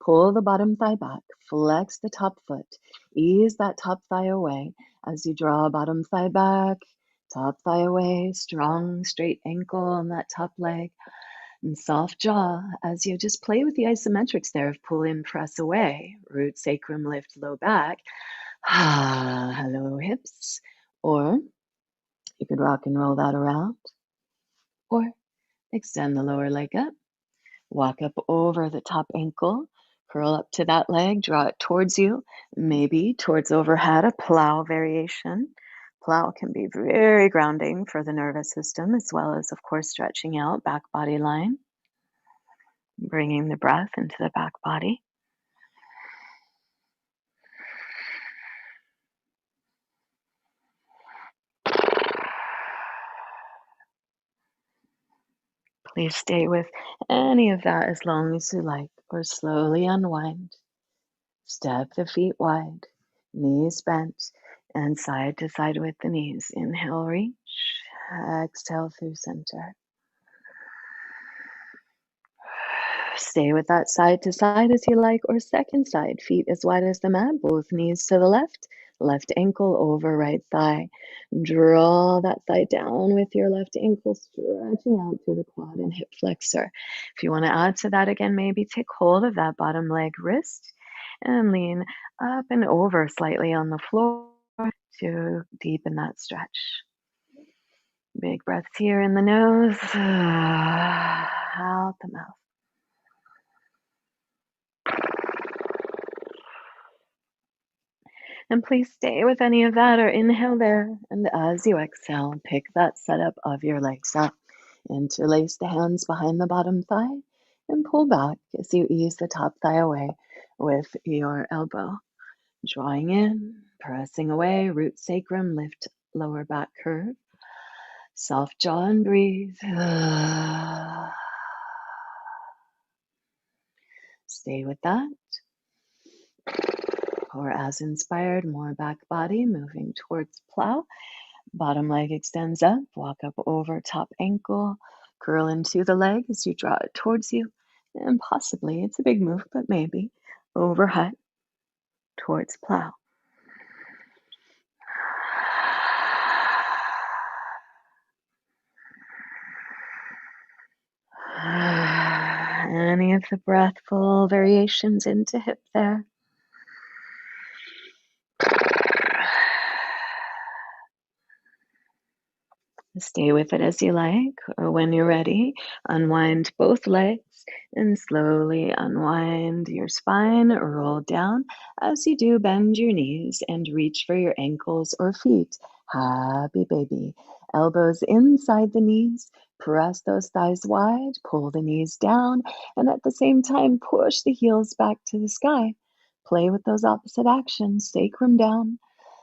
Pull the bottom thigh back, flex the top foot, ease that top thigh away as you draw bottom thigh back, top thigh away, strong straight ankle on that top leg, and soft jaw as you just play with the isometrics there of pull in, press away, root, sacrum, lift, low back. Hello, hips. Or you could rock and roll that around, or extend the lower leg up, walk up over the top ankle, curl up to that leg, draw it towards you, maybe towards overhead, a plow variation. Plow can be very grounding for the nervous system, as well as, of course, stretching out back body line, bringing the breath into the back body. Please stay with any of that as long as you like, or slowly unwind. Step the feet wide, knees bent, and side to side with the knees. Inhale, reach. Exhale through center. Stay with that side to side as you like, or second side, feet as wide as the mat, both knees to the left ankle over right thigh. Draw that thigh down with your left ankle, stretching out through the quad and hip flexor. If you want to add to that again, maybe take hold of that bottom leg wrist and lean up and over slightly on the floor to deepen that stretch. Big breaths here in the nose, out the mouth. And please stay with any of that or inhale there. And as you exhale, pick that setup of your legs up. Interlace the hands behind the bottom thigh and pull back as you ease the top thigh away with your elbow. Drawing in, pressing away, root sacrum, lift lower back curve. Soft jaw and breathe. Stay with that. Or as inspired, more back body, moving towards plow. Bottom leg extends up, walk up over top ankle, curl into the leg as you draw it towards you. And possibly, it's a big move, but maybe, overhead towards plow. Any of the breathful variations into hip there. Stay with it as you like, or when you're ready, unwind both legs and slowly unwind your spine, roll down. As you do, bend your knees and reach for your ankles or feet. Happy baby. Elbows inside the knees, press those thighs wide, pull the knees down, and at the same time, push the heels back to the sky. Play with those opposite actions, sacrum down,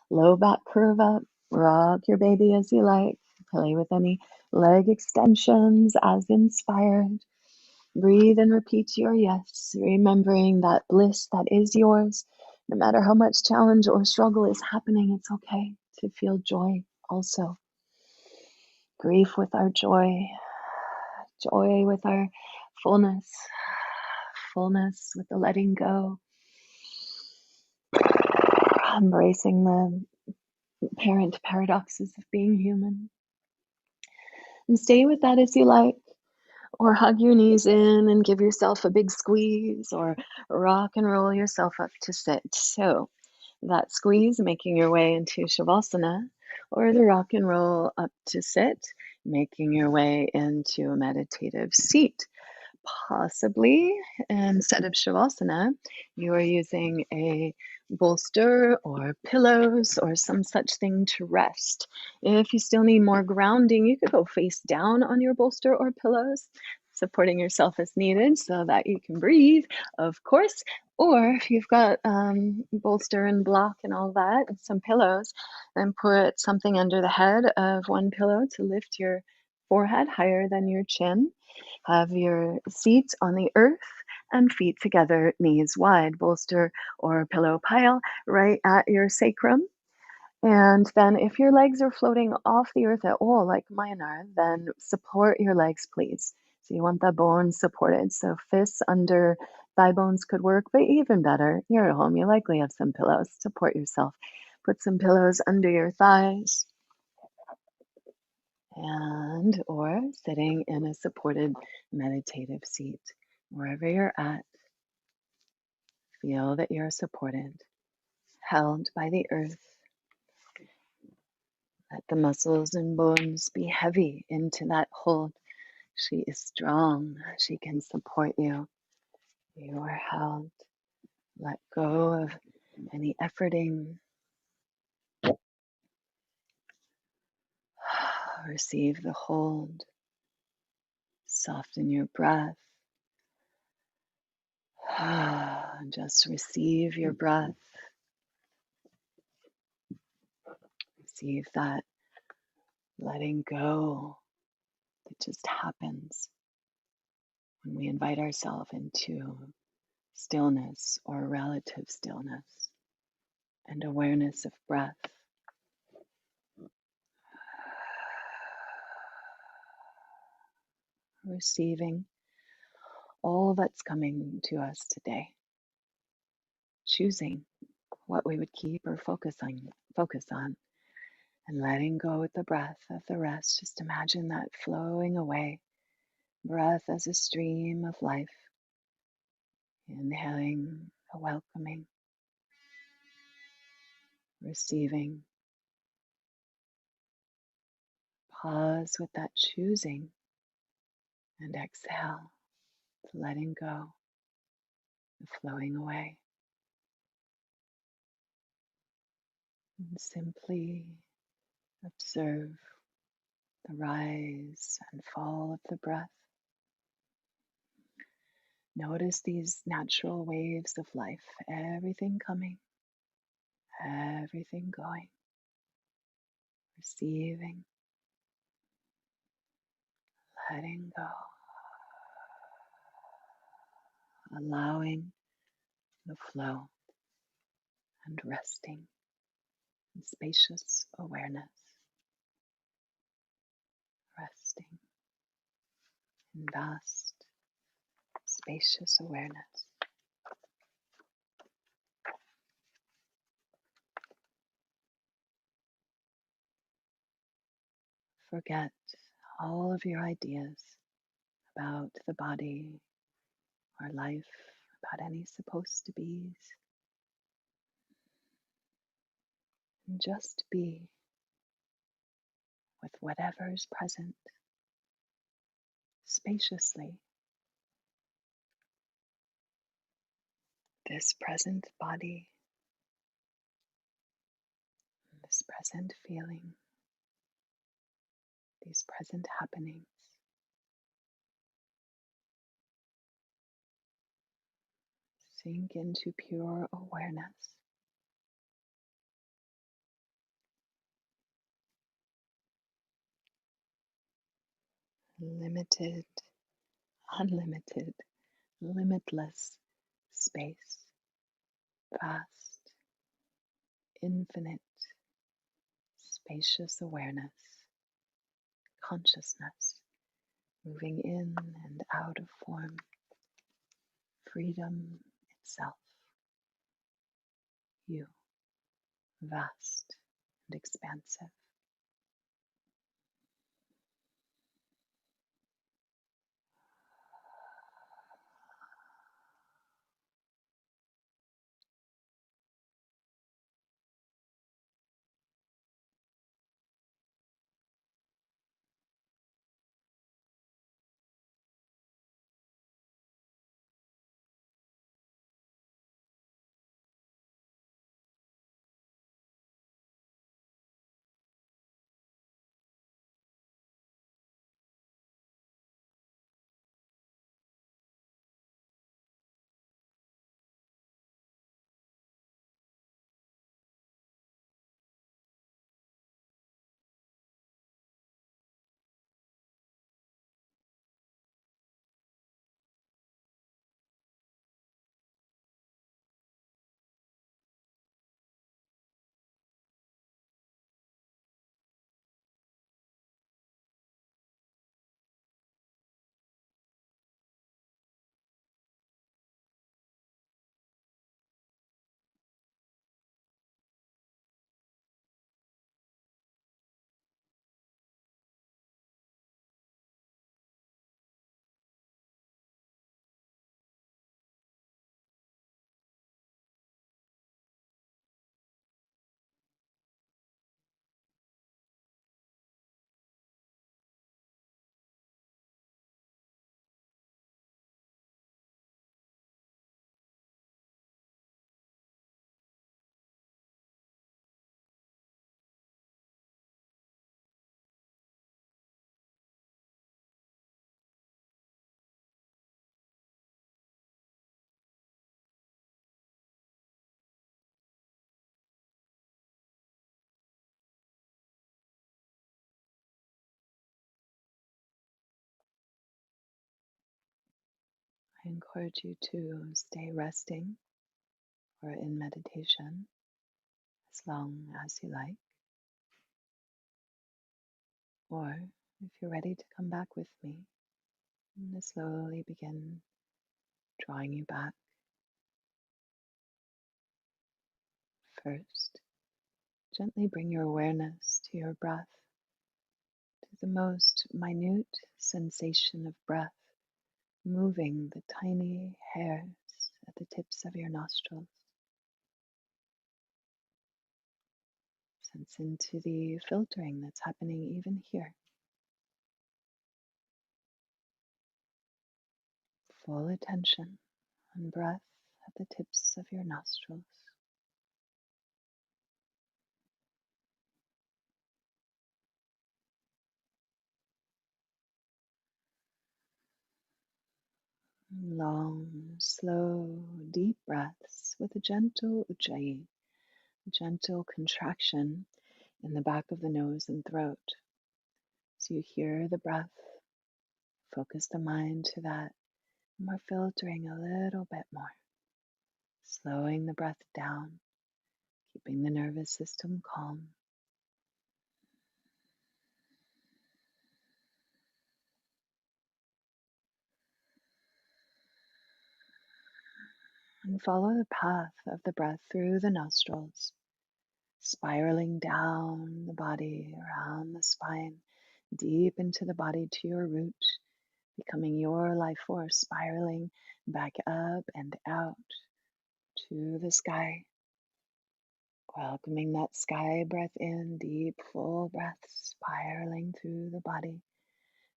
low back curve up, rock your baby as you like. Play with any leg extensions as inspired. Breathe and repeat your yes, remembering that bliss that is yours. No matter how much challenge or struggle is happening, it's okay to feel joy also. Grief with our joy, joy with our fullness, fullness with the letting go, embracing the parent paradoxes of being human. And stay with that as you like, or hug your knees in and give yourself a big squeeze, or rock and roll yourself up to sit. So that squeeze, making your way into Shavasana, or the rock and roll up to sit, making your way into a meditative seat. Possibly, instead of Shavasana, you are using a bolster or pillows or some such thing to rest. If you still need more grounding, you could go face down on your bolster or pillows, supporting yourself as needed so that you can breathe, of course. Or if you've got bolster and block and all that, and some pillows, then put something under the head of one pillow to lift your forehead higher than your chin. Have your seat on the earth and feet together, knees wide, bolster or pillow pile right at your sacrum. And then, if your legs are floating off the earth at all, like mine are, then support your legs, please. So, you want the bones supported. So, fists under thigh bones could work, but even better, you're at home, you likely have some pillows. Support yourself. Put some pillows under your thighs and or sitting in a supported meditative seat. Wherever you're at, feel that you're supported, held by the earth. Let the muscles and bones be heavy into that hold. She is strong. She can support you. You are held. Let go of any efforting. Receive the hold. Soften your breath. Just receive your breath. Receive that letting go that just happens when we invite ourselves into stillness or relative stillness and awareness of breath. Receiving all that's coming to us today, choosing what we would keep or focus on, and letting go with the breath of the rest. Just imagine that flowing away. Breath as a stream of life. Inhaling, a welcoming, receiving. Pause with that choosing and exhale, letting go, flowing away. And simply observe the rise and fall of the breath. Notice these natural waves of life, everything coming everything going, receiving, letting go, allowing the flow and resting in spacious awareness, resting in vast, spacious awareness. Forget all of your ideas about the body or life, about any supposed to be's, and just be with whatever's present spaciously. This present body, this present feeling, these present happenings. Sink into pure awareness. Limited, unlimited, limitless space, vast, infinite, spacious awareness, consciousness, moving in and out of form, freedom itself, you, vast and expansive. I encourage you to stay resting or in meditation as long as you like, or if you're ready to come back with me, I'm going to slowly begin drawing you back. First, gently bring your awareness to your breath, to the most minute sensation of breath, moving the tiny hairs at the tips of your nostrils. Sense into the filtering that's happening even here. Full attention on breath at the tips of your nostrils. Long, slow, deep breaths with a gentle ujjayi, gentle contraction in the back of the nose and throat. So you hear the breath, focus the mind to that, and we're filtering a little bit more, slowing the breath down, keeping the nervous system calm. And follow the path of the breath through the nostrils, spiraling down the body, around the spine, deep into the body to your root, becoming your life force, spiraling back up and out to the sky. Welcoming that sky breath in, deep, full breath, spiraling through the body,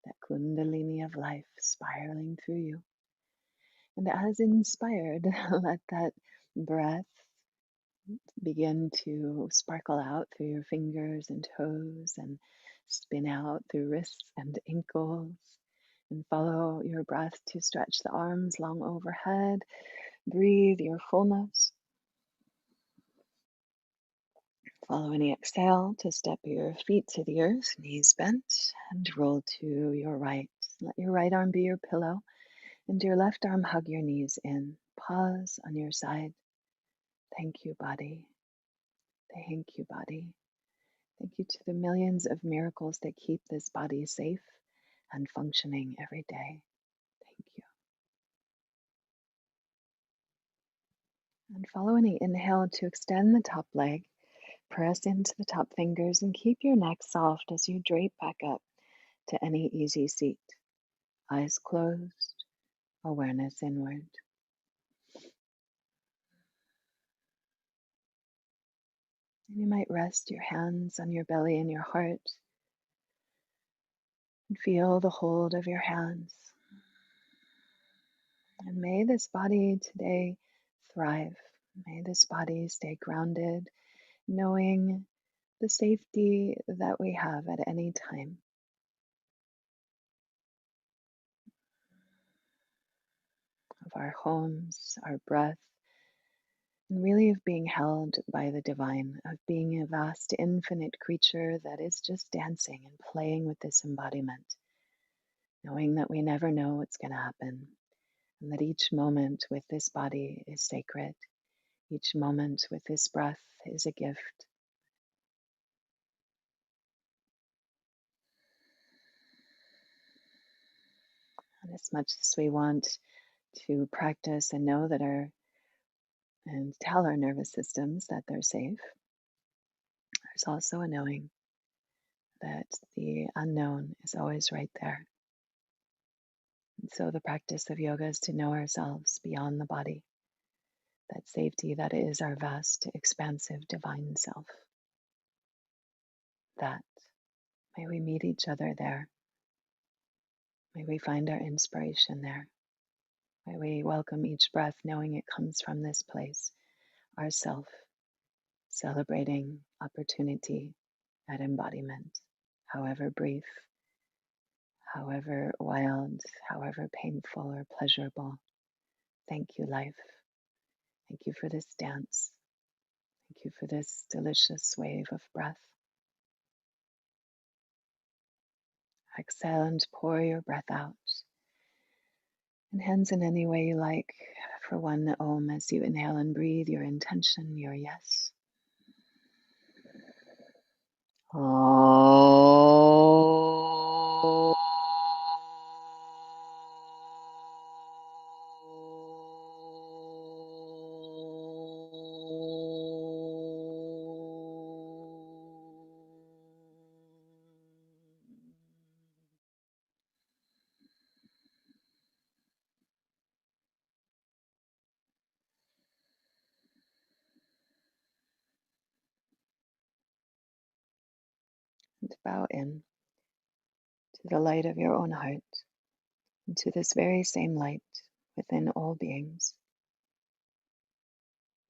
that kundalini of life spiraling through you. And as inspired, let that breath begin to sparkle out through your fingers and toes and spin out through wrists and ankles. And follow your breath to stretch the arms long overhead. Breathe your fullness. Follow any exhale to step your feet to the earth, knees bent, and roll to your right. Let your right arm be your pillow, and your left arm hug your knees in. Pause on your side. Thank you, body. Thank you, body. Thank you to the millions of miracles that keep this body safe and functioning every day. Thank you. And follow any inhale to extend the top leg. Press into the top fingers and keep your neck soft as you drape back up to any easy seat. Eyes closed, awareness inward. And you might rest your hands on your belly and your heart and feel the hold of your hands. And may this body today thrive. May this body stay grounded, knowing the safety that we have at any time. Of our homes, our breath, and really of being held by the divine, of being a vast, infinite creature that is just dancing and playing with this embodiment, knowing that we never know what's going to happen, and that each moment with this body is sacred. Each moment with this breath is a gift. And as much as we want to practice and know that and tell our nervous systems that they're safe, there's also a knowing that the unknown is always right there. And so the practice of yoga is to know ourselves beyond the body, that safety that is our vast, expansive, divine self. That may we meet each other there. May we find our inspiration there. May we welcome each breath knowing it comes from this place, ourself, celebrating opportunity at embodiment, however brief, however wild, however painful or pleasurable. Thank you, life. Thank you for this dance. Thank you for this delicious wave of breath. Exhale and pour your breath out. And hands in any way you like. For one Om as you inhale and breathe your intention, your yes. Om. And bow in to the light of your own heart, and to this very same light within all beings.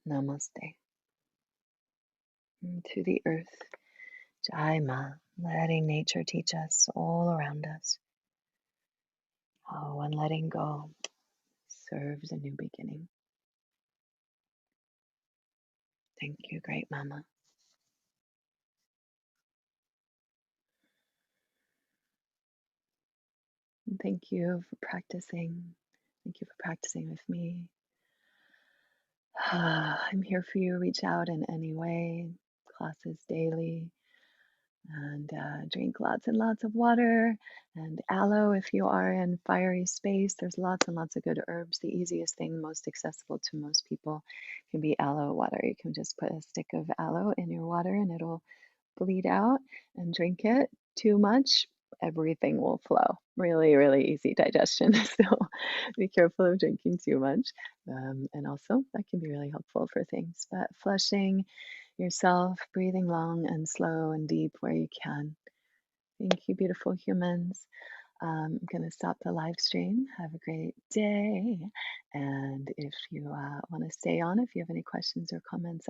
Namaste. And to the earth, Jai Ma, letting nature teach us all around us how when letting go serves a new beginning. Thank you, great mama. And thank you for practicing. Thank you for practicing with me. I'm here for you. Reach out in any way. Classes daily. And drink lots and lots of water and aloe if you are in fiery space. There's lots and lots of good herbs. The easiest thing, most accessible to most people, can be aloe water. You can just put a stick of aloe in your water and it'll bleed out and drink it. Too much, everything will flow. Really, really easy digestion. So be careful of drinking too much. And also, that can be really helpful for things. But flushing yourself, breathing long and slow and deep where you can. Thank you, beautiful humans. I'm going to stop the live stream. Have a great day. And if you want to stay on, if you have any questions or comments,